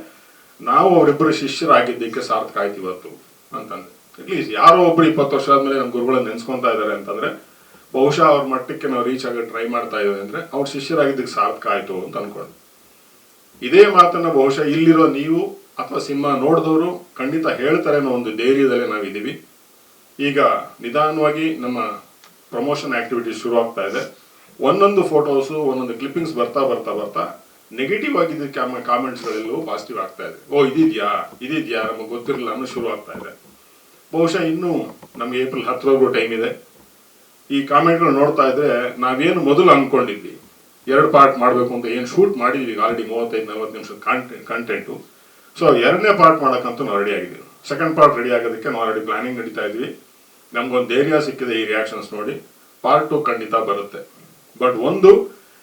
ನಾವು ಅವರಿಬ್ಬರು ಶಿಷ್ಯರಾಗಿದ್ದಕ್ಕೆ ಸಾರ್ಥಕ ಆಯ್ತು ಇವತ್ತು ಅಂತಂದೆ. ಅಟ್ಲೀಸ್ಟ್ ಯಾರೋ ಒಬ್ರು 20 ವರ್ಷ ಆದಮೇಲೆ ನಮ್ಮ ಗುರುಗಳನ್ನ ನೆನೆಸ್ಕೊತಾ ಇದ್ದಾರೆ ಅಂತಂದರೆ ಬಹುಶಃ ಅವ್ರ ಮಟ್ಟಕ್ಕೆ ನಾವು ರೀಚ್ ಆಗಿ ಟ್ರೈ ಮಾಡ್ತಾ ಇದ್ದೀವಿ ಅಂದರೆ ಅವ್ರು ಶಿಷ್ಯರಾಗಿದ್ದಕ್ಕೆ ಸಾರ್ಥಕ ಆಯಿತು ಅಂತ ಅನ್ಕೊಂಡು. ಇದೇ ಮಾತನ್ನು ಬಹುಶಃ ಇಲ್ಲಿರೋ ನೀವು ಅಥವಾ ಸಿನಿಮಾ ನೋಡಿದವರು ಖಂಡಿತ ಹೇಳ್ತಾರೆ ಅನ್ನೋ ಒಂದು ಧೈರ್ಯದಲ್ಲೇ ನಾವಿದ್ದೀವಿ. ಈಗ ನಿಧಾನವಾಗಿ ನಮ್ಮ ಪ್ರಮೋಷನ್ ಆಕ್ಟಿವಿಟೀಸ್ ಶುರು ಆಗ್ತಾ ಇದೆ. ಒಂದೊಂದು ಫೋಟೋಸು ಒಂದೊಂದು ಕ್ಲಿಪ್ಪಿಂಗ್ಸ್ ಬರ್ತಾ ಬರ್ತಾ ಬರ್ತಾ ನೆಗೆಟಿವ್ ಆಗಿದ್ದ ಕಾಮೆಂಟ್ಸ್ಗಳೆಲ್ಲವೂ ಪಾಸಿಟಿವ್ ಆಗ್ತಾ ಇದೆ. ಓ ಇದಿದೆಯಾ ನಮಗೆ ಗೊತ್ತಿರಲಿಲ್ಲ ಅನ್ನೋ ಶುರು ಆಗ್ತಾ ಇದೆ. ಬಹುಶಃ ಇನ್ನೂ ನಮಗೆ ಏಪ್ರಿಲ್ 10ರವರೆಗೂ ಟೈಮ್ ಇದೆ. ಈ ಕಾಮೆಂಟ್ಗಳು ನೋಡ್ತಾ ಇದ್ರೆ ನಾವೇನು ಮೊದಲು ಅಂದ್ಕೊಂಡಿದ್ವಿ 2 ಪಾರ್ಟ್ ಮಾಡಬೇಕು ಅಂತ ಏನು ಶೂಟ್ ಮಾಡಿದ್ವಿ ಆಲ್ರೆಡಿ 35-40 ನಿಮಿಷದ ಕಂಟೆಂಟು. ಸೊ 2ನೇ ಪಾರ್ಟ್ ಮಾಡೋಕ್ಕಂತೂ ನಾವು ರೆಡಿ ಆಗಿದ್ದೀವಿ. ಸೆಕೆಂಡ್ ಪಾರ್ಟ್ ರೆಡಿ ಆಗೋದಕ್ಕೆ ನಾವು ಆಲ್ರೆಡಿ ಪ್ಲಾನಿಂಗ್ ನಡೀತಾ ಇದ್ವಿ. ನಮ್ಗೊಂದು ಧೈರ್ಯ ಸಿಕ್ಕಿದೆ ಈ ರಿಯಾಕ್ಷನ್ಸ್ ನೋಡಿ. ಪಾರ್ಟ್ 2 ಖಂಡಿತ ಬರುತ್ತೆ. ಬಟ್ ಒಂದು,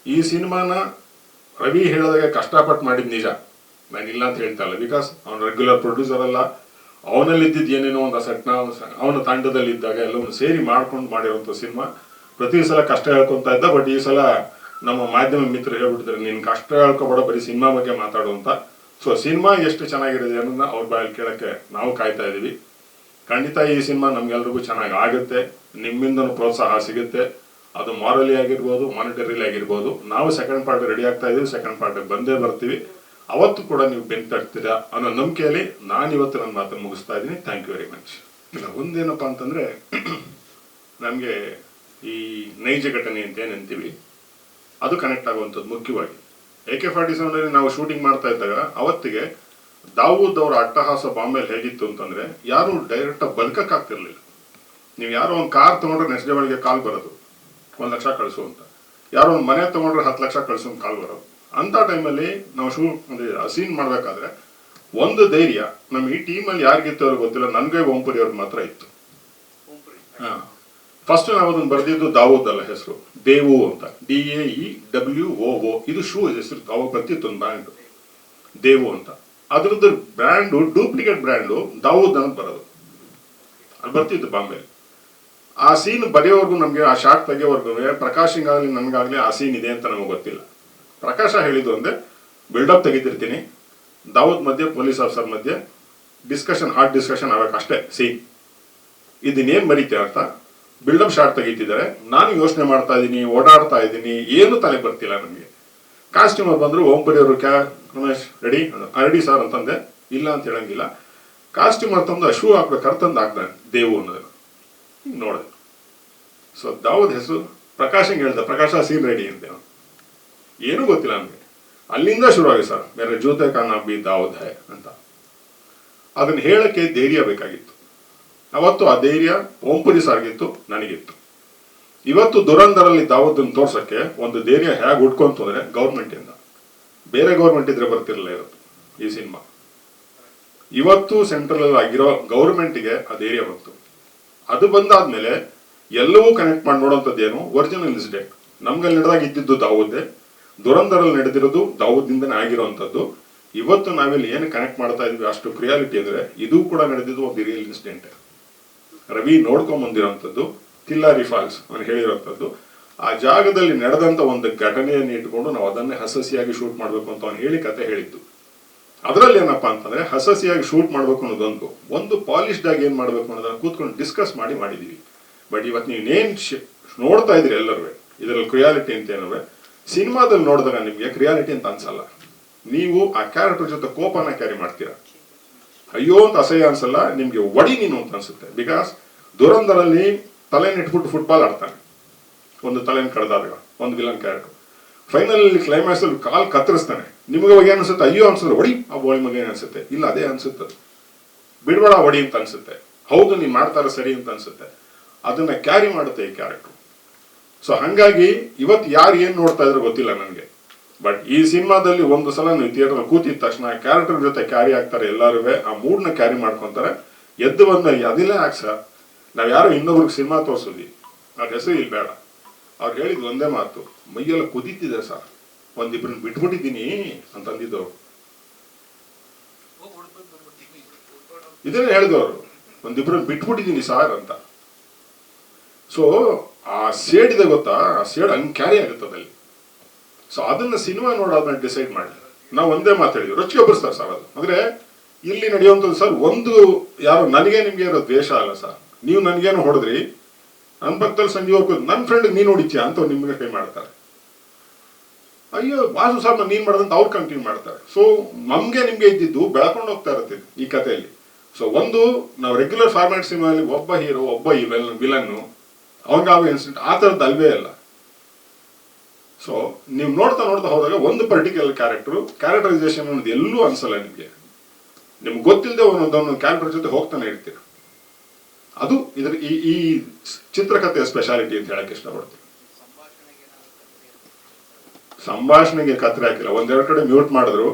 ಈ ಸಿನಿಮಾನ ರವಿ ಹೇಳಿದಾಗ ಕಷ್ಟಪಟ್ಟು ಮಾಡಿದ್ದು ನಿಜ, ನಾನು ಇಲ್ಲ ಅಂತ ಹೇಳ್ತಾ ಇಲ್ಲ. ಬಿಕಾಸ್ ಅವ್ನು ರೆಗ್ಯುಲರ್ ಪ್ರೊಡ್ಯೂಸರ್ ಅಲ್ಲ, ಅವನಲ್ಲಿದ್ದಿದ್ದು ಏನೇನೋ ಒಂದು ಅಸೆಟ್ನ ಅವನ ತಂಡದಲ್ಲಿದ್ದಾಗ ಎಲ್ಲವನ್ನು ಸೇರಿ ಮಾಡ್ಕೊಂಡು ಮಾಡಿರೋಂಥ ಸಿನಿಮಾ. ಪ್ರತಿ ಸಲ ಕಷ್ಟ ಹೇಳ್ಕೊತಾ ಇದ್ದ, ಬಟ್ ಈ ಸಲ ನಮ್ಮ ಮಾಧ್ಯಮ ಮಿತ್ರರು ಹೇಳ್ಬಿಟ್ಟಿದ್ದಾರೆ ನೀನು ಕಷ್ಟ ಹೇಳ್ಕೊಬೇಡ, ಬರೀ ಸಿನಿಮಾ ಬಗ್ಗೆ ಮಾತಾಡುವಂತ. ಸೊ ಸಿನಿಮಾ ಎಷ್ಟು ಚೆನ್ನಾಗಿರುತ್ತೆ ಅನ್ನೋದನ್ನ ಅವ್ರ ಬಾಯಲ್ಲಿ ಕೇಳೋಕ್ಕೆ ನಾವು ಕಾಯ್ತಾ ಇದ್ದೀವಿ. ಖಂಡಿತ ಈ ಸಿನಿಮಾ ನಮ್ಗೆಲ್ರಿಗೂ ಚೆನ್ನಾಗಿ ಆಗುತ್ತೆ, ನಿಮ್ಮಿಂದನೂ ಪ್ರೋತ್ಸಾಹ ಸಿಗುತ್ತೆ. ಅದು ಮಾರಲಿ ಆಗಿರ್ಬೋದು, ಮಾನಿಟರಿಲಿ ಆಗಿರ್ಬೋದು. ನಾವು ಸೆಕೆಂಡ್ ಪಾರ್ಟ್ ರೆಡಿ ಆಗ್ತಾ ಇದ್ದೀವಿ, ಸೆಕೆಂಡ್ ಪಾರ್ಟಿಗೆ ಬಂದೇ ಬರ್ತೀವಿ. ಅವತ್ತು ಕೂಡ ನೀವು ಬೆಂತಾಡ್ತೀರಾ ಅನ್ನೋ ನಂಬಿಕೆಯಲ್ಲಿ ನಾನಿವತ್ತು ನನ್ನ ಮಾತನ್ನು ಮುಗಿಸ್ತಾ ಇದ್ದೀನಿ. Thank you very much. ಒಂದೇನಪ್ಪ ಅಂತಂದರೆ, ನಮಗೆ ಈ ನೈಜ ಘಟನೆ ಅಂತ ಏನಂತೀವಿ ಅದು ಕನೆಕ್ಟ್ ಆಗುವಂಥದ್ದು ಮುಖ್ಯವಾಗಿ. AK-47 ನಾವು ಶೂಟಿಂಗ್ ಮಾಡ್ತಾ ಇದ್ದಾಗ ಅವತ್ತಿಗೆ ದಾವೂದ್ ಅವರ ಅಟ್ಟಹಾಸ ಬಾಂಬೆಲಿ ಹೇಗಿತ್ತು ಅಂತಂದರೆ ಯಾರು ಡೈರೆಕ್ಟಾಗಿ ಬದುಕಕ್ಕಾಗ್ತಿರ್ಲಿಲ್ಲ. ನೀವು ಯಾರೋ ಒಂದು ಕಾರ್ ತೊಗೊಂಡ್ರೆ ನೆಕ್ಸ್ಟ್ ಡೇ ಒಳಗೆ ಕಾಲ್ ಬರೋದು 1 ಲಕ್ಷ ಕಳಿಸು ಅಂತ, ಯಾರೋ ಒಂದು ಮನೆ ತೊಗೊಂಡ್ರೆ 10 ಲಕ್ಷ ಕಳಿಸು ಅಂತ ಕಾಲ್ ಬರೋದು. ಅಂಥ ಟೈಮಲ್ಲಿ ನಾವು ಸೀನ್ ಮಾಡಬೇಕಾದ್ರೆ ಒಂದು ಧೈರ್ಯ ನಮ್ಮ ಈ ಟೀಮಲ್ಲಿ ಯಾರಿಗಿತ್ತು ಅವ್ರಿಗೆ ಗೊತ್ತಿಲ್ಲ, ನನಗೆ ಓಂಪುರಿ ಅವ್ರಿಗೆ ಮಾತ್ರ ಇತ್ತು. ಹಾಂ, ಫಸ್ಟ್ ನಾವು ಅದನ್ನು ಬರೆದಿದ್ದು ದಾವೂದ್ ಅಲ್ಲ, ಹೆಸರು ದೇವು ಅಂತ, DAEWOO. ಇದು ಶೂ ಹೆಸರು, ಅವಾಗ ಬರ್ತಿತ್ತು ಒಂದು ಬ್ರ್ಯಾಂಡು ದೇವು ಅಂತ. ಅದ್ರದ್ದು ಬ್ರ್ಯಾಂಡು ಡೂಪ್ಲಿಕೇಟ್ ಬ್ರ್ಯಾಂಡು ದಾವೂದ್ ಅಂತ ಬರೋದು, ಅಲ್ಲಿ ಬರ್ತಿತ್ತು ಬಾಂಬೆಲಿ. ಆ ಸೀನ್ ಬರೆಯೋವರೆಗೂ ನಮಗೆ, ಆ ಶಾರ್ಟ್ ತೆಗೆಯೋವರೆಗೂ ಪ್ರಕಾಶಿಗಾಗಲಿ ನನಗಾಗಲಿ ಆ ಸೀನ್ ಇದೆ ಅಂತ ನಮಗೆ ಗೊತ್ತಿಲ್ಲ. ಪ್ರಕಾಶ ಹೇಳಿದ್ದು ಅಂದರೆ ಬಿಲ್ಡಪ್ ತೆಗಿತಿರ್ತೀನಿ, ದಾವೂದ್ ಮಧ್ಯೆ ಪೊಲೀಸ್ ಆಫೀಸರ್ ಮಧ್ಯೆ ಡಿಸ್ಕಷನ್, ಹಾರ್ಡ್ ಡಿಸ್ಕಷನ್ ಆಗಬೇಕು ಅಷ್ಟೇ ಸೀನ್. ಇದನ್ನೇನು ಮರೀತೆ ಅಂತ ಬಿಲ್ಡಪ್ ಶಾರ್ಟ್ ತೆಗಿತಿದ್ದಾರೆ. ನಾನು ಯೋಚನೆ ಮಾಡ್ತಾ ಇದ್ದೀನಿ, ಓಡಾಡ್ತಾ ಇದ್ದೀನಿ, ಏನು ತಲೆ ಬರ್ತಿಲ್ಲ ನನಗೆ. ಕಾಸ್ಟ್ಯೂಮರ್ ಬಂದರು, ಓಂಪುರಿ ಅವರು ರಮೇಶ್ ರೆಡಿ ಸರ್ ಅಂತಂದೆ. ಇಲ್ಲ ಅಂತ ಹೇಳಂಗಿಲ್ಲ. ಕಾಸ್ಟ್ಯೂಮರ್ ತಂದು ಶೂ ಹಾಕ್ಬೇಕಾದ್ರೆ ತಂದು ಹಾಕ್ತಾನೆ ದೇವು ಅನ್ನೋದನ್ನು. ಹಿಂಗೆ ನೋಡಿದೆ. ಸೊ ದಾವೂದ್ ಹೆಸರು ಪ್ರಕಾಶಂಗೆ ಹೇಳ್ದೆ, ಪ್ರಕಾಶ ಸೀನ್ ರೆಡಿ ಅಂತೆ. ಏನೂ ಗೊತ್ತಿಲ್ಲ ನನಗೆ. ಅಲ್ಲಿಂದ ಶುರುವಾಗಿ ಸರ್ ಬೇರೆ ಜೂತೆ ಖಾನ್ ಬಿ ದಾವೂದ್ ಹೈ ಅಂತ. ಅದನ್ನು ಹೇಳಕ್ಕೆ ಧೈರ್ಯ ಬೇಕಾಗಿತ್ತು. ಅವತ್ತು ಆ ಧೈರ್ಯ ಓಂಪುರಿ ಸರ್ಗಿತ್ತು, ನನಗಿತ್ತು. ಇವತ್ತು ದುರಂಧರಲ್ಲಿ ದಾವೂದನ್ನು ತೋರ್ಸೋಕ್ಕೆ ಒಂದು ಧೈರ್ಯ ಹೇಗೆ ಉಟ್ಕೊಂತಂದ್ರೆ ಗೌರ್ಮೆಂಟಿಂದ, ಬೇರೆ ಗೌರ್ಮೆಂಟ್ ಇದ್ರೆ ಬರ್ತಿರಲಿಲ್ಲ ಇವತ್ತು ಈ ಸಿನಿಮಾ. ಇವತ್ತು ಸೆಂಟ್ರಲ್ ಆಗಿರೋ ಗೌರ್ಮೆಂಟಿಗೆ ಆ ಧೈರ್ಯ ಬಂತು. ಅದು ಬಂದಾದ್ಮೇಲೆ ಎಲ್ಲವೂ ಕನೆಕ್ಟ್ ಮಾಡಿ ನೋಡೋಂಥದ್ದೇನು ಒರಿಜಿನಲ್ ಇನ್ಸಿಡೆಂಟ್. ನಮ್ಗಲ್ಲಿ ನಡೆದಾಗ ಇದ್ದಿದ್ದು ದಾವೂದ್ದೇ, ದುರಂಧರಲ್ಲಿ ನಡೆದಿರೋದು ದಾವೂದ್ನಿಂದನೇ ಆಗಿರೋವಂಥದ್ದು. ಇವತ್ತು ನಾವಿಲ್ಲಿ ಏನು ಕನೆಕ್ಟ್ ಮಾಡ್ತಾ ಇದ್ವಿ ಅಷ್ಟು ಕ್ರಿಯಾಲಿಟಿ ಅಂದರೆ ಇದು ಕೂಡ ನಡೆದಿದ್ದು ಒಂದು ರಿಯಲ್ ಇನ್ಸಿಡೆಂಟ್. ರವಿ ನೋಡ್ಕೊಂಬಂದಿರೋಂಥದ್ದು ಕಿಲ್ಲಾರಿ ಫಾಲ್ಸ್ ಅವನು ಹೇಳಿರೋಂಥದ್ದು. ಆ ಜಾಗದಲ್ಲಿ ನಡೆದಂಥ ಒಂದು ಘಟನೆಯನ್ನು ಇಟ್ಕೊಂಡು ನಾವು ಅದನ್ನೇ ಹಸಸಿಯಾಗಿ ಶೂಟ್ ಮಾಡಬೇಕು ಅಂತ ಅವನು ಹೇಳಿ ಕತೆ ಹೇಳಿದ್ದು. ಅದರಲ್ಲಿ ಏನಪ್ಪ ಅಂತಂದರೆ ಹಸಸಿಯಾಗಿ ಶೂಟ್ ಮಾಡಬೇಕು ಅನ್ನೋದೊಂದು, ಒಂದು ಪಾಲಿಶ್ಡ್ ಆಗಿ ಏನು ಮಾಡಬೇಕು ಅನ್ನೋದನ್ನು ಕೂತ್ಕೊಂಡು ಡಿಸ್ಕಸ್ ಮಾಡಿದ್ದೀವಿ. ಬಟ್ ಇವತ್ತು ನೀವೇನು ನೋಡ್ತಾ ಇದ್ರಿ ಎಲ್ಲರೂ ಇದರಲ್ಲಿ ಕ್ರಿಯಾಲಿಟಿ ಅಂತ ಏನೋ ಸಿನಿಮಾದಲ್ಲಿ ನೋಡಿದಾಗ ನಿಮಗೆ ಕ್ರಿಯಾಲಿಟಿ ಅಂತ ಅನ್ಸಲ್ಲ. ನೀವು ಆ ಕ್ಯಾರೆಕ್ಟರ್ ಜೊತೆ ಕೋಪನ ಕ್ಯಾರಿ ಮಾಡ್ತೀರಾ. ಅಯ್ಯೋ ಅಂತ ಅಸಹ್ಯ ಅನ್ಸಲ್ಲ, ನಿಮಗೆ ಒಡಿ ನೀನು ಅಂತ ಅನ್ಸುತ್ತೆ. ಬಿಕಾಸ್ ದುರಂಧರಲ್ಲಿ ತಲೆನಿಟ್ಬಿಟ್ಟು ಫುಟ್ಬಾಲ್ ಆಡ್ತಾನೆ, ಒಂದು ತಲೆನ ಕಡ್ದಾಗ ಒಂದು ವಿಲನ್ ಕ್ಯಾರೆಕ್ಟರ್. ಫೈನಲ್ ಕ್ಲೈಮ್ಯಾಕ್ಸ್ ಅಲ್ಲಿ ಕಾಲ್ ಕತ್ತರಿಸ್ತಾನೆ. ನಿಮಗೆ ಅವಾಗ ಏನು ಅನ್ಸುತ್ತೆ? ಅಯ್ಯೋ ಅನ್ಸುತ್ತೆ, ಒಡಿ ಆ ಬೋಳಿ ಮಗ ಏನು ಅನ್ಸುತ್ತೆ? ಇಲ್ಲ, ಅದೇ ಅನ್ಸುತ್ತೆ, ಬಿಡ್ಬೇಡ ಒಡಿ ಅಂತ ಅನ್ಸುತ್ತೆ. ಹೌದು ನೀನು ಮಾಡ್ತಾರೆ ಸರಿ ಅಂತ ಅನ್ಸುತ್ತೆ. ಅದನ್ನ ಕ್ಯಾರಿ ಮಾಡುತ್ತೆ ಈ ಕ್ಯಾರೆಕ್ಟರ್. ಸೊ ಹಾಗಾಗಿ ಇವತ್ತು ಯಾರು ಏನು ನೋಡ್ತಾ ಇದ್ರು ಗೊತ್ತಿಲ್ಲ ನನಗೆ. ಬಟ್ ಈ ಸಿನಿಮಾದಲ್ಲಿ ಒಂದು ಸಲ ನೀವು ಥಿಯೇಟರ್ ಕೂತಿದ ತಕ್ಷಣ ಕ್ಯಾರೆಕ್ಟರ್ ಜೊತೆ ಕ್ಯಾರಿ ಆಗ್ತಾರೆ, ಎಲ್ಲರೂ ಆ ಮೂಡ್ನ ಕ್ಯಾರಿ ಮಾಡ್ಕೊತಾರೆ. ಎದ್ದು ಬಂದ್ಮೇಲೆ ಅದಿಲ್ಲ ಯಾಕೆ ಸರ್, ನಾವು ಯಾರೋ ಇನ್ನೊಬ್ರಿಗೆ ಸಿನಿಮಾ ತೋರಿಸಿದ್ವಿ, ಅವ್ರ ಹೆಸರು ಇಲ್ಲಿ ಬೇಡ, ಅವ್ರು ಹೇಳಿದ್ ಒಂದೇ ಮಾತು, ಮೈಯೆಲ್ಲ ಕುದೀತಿದೆ ಸರ್, ಒಂದಿಬ್ರನ್ನ ಬಿಟ್ಬಿಟ್ಟಿದ್ದೀನಿ ಅಂತಂದಿದ್ದವ್ರು. ಇದನ್ನೇ ಹೇಳಿದವರು, ಒಂದಿಬ್ರು ಬಿಟ್ಬಿಟ್ಟಿದ್ದೀನಿ ಸಾರ್ ಅಂತ. ಸೊ ಆ ಸೇಡ್ ಇದೆ ಗೊತ್ತಾ, ಆ ಸೇಡ್ ಹಂಗೆ ಕ್ಯಾರಿ ಆಗುತ್ತೆ ಅದಲ್ಲಿ. ಸೊ ಅದನ್ನ ಸಿನಿಮಾ ನೋಡೋದನ್ನ ಡಿಸೈಡ್ ಮಾಡಿ ನಾವು ಒಂದೇ ಮಾತಾಡಿದ್ವಿ, ರೊಚ್ಚಿಗೆ ಬರ್ಸ್ತಾರೆ ಸರ್ ಅದು. ಅಂದ್ರೆ ಇಲ್ಲಿ ನಡೆಯುವಂಥದ್ದು ಸರ್, ಒಂದು ಯಾರು ನನಗೆ ನಿಮ್ಗೆ ಇರೋ ದ್ವೇಷ ಅಲ್ಲ ಸರ್. ನೀವು ನನಗೇನು ಹೊಡೆದ್ರಿ, ನನ್ನ ಪಕ್ಕದಲ್ಲಿ ಸಂಜೆ ಹೋಗ್ಬೋದು, ನನ್ನ ಫ್ರೆಂಡ್ ನೀನು ಹೊಡಿತೀಯ ಅಂತ ನಿಮ್ಗೆ ಕೈ ಮಾಡ್ತಾರೆ. ಅಯ್ಯೋ ವಾಸು ಸರ್ ನೀನ್ ಮಾಡೋದಂತ ಅವ್ರು ಕಂಟಿನ್ಯೂ ಮಾಡ್ತಾರೆ. ಸೊ ನಮ್ಗೆ ನಿಮ್ಗೆ ಇದ್ದಿದ್ದು ಬೆಳ್ಕೊಂಡು ಹೋಗ್ತಾ ಇರುತ್ತೆ ಈ ಕಥೆಯಲ್ಲಿ. ಸೊ ಒಂದು ನಾವು ರೆಗ್ಯುಲರ್ ಫಾರ್ಮ್ಯಾಟ್ ಸಿನಿಮಾದಲ್ಲಿ ಒಬ್ಬ ಹೀರೋ ಒಬ್ಬ ವಿಲನ್ನು ಅವಂಗಾವ ಇನ್ಸಿಡೆಂಟ್ ಆ ಥರದ್ದು ಅಲ್ವೇ ಅಲ್ಲ. ಸೊ ನೀವು ನೋಡ್ತಾ ಹೋದಾಗ ಒಂದು ಪರ್ಟಿಕ್ಯುಲರ್ ಕ್ಯಾರೆಕ್ಟರೈಸೇಷನ್ ಅನ್ನೋದು ಎಲ್ಲೂ ಅನ್ಸಲ್ಲ ನಿಮ್ಗೆ. ನಿಮ್ಗೆ ಗೊತ್ತಿಲ್ಲದೆ ಒಂದೊಂದು ಕ್ಯಾರೆಕ್ಟರ್ ಜೊತೆ ಹೋಗ್ತಾನೆ ಇರ್ತೀರ. ಅದು ಇದ್ರ ಈ ಚಿತ್ರಕಥೆಯ ಸ್ಪೆಷಾಲಿಟಿ ಅಂತ ಹೇಳಕ್ ಇಷ್ಟಪಡ್ತೀನಿ. ಸಂಭಾಷಣೆಗೆ ಕತ್ರಿ ಹಾಕಿಲ್ಲ, ಒಂದೆರಡು ಕಡೆ ಮ್ಯೂಟ್ ಮಾಡಿದ್ರು,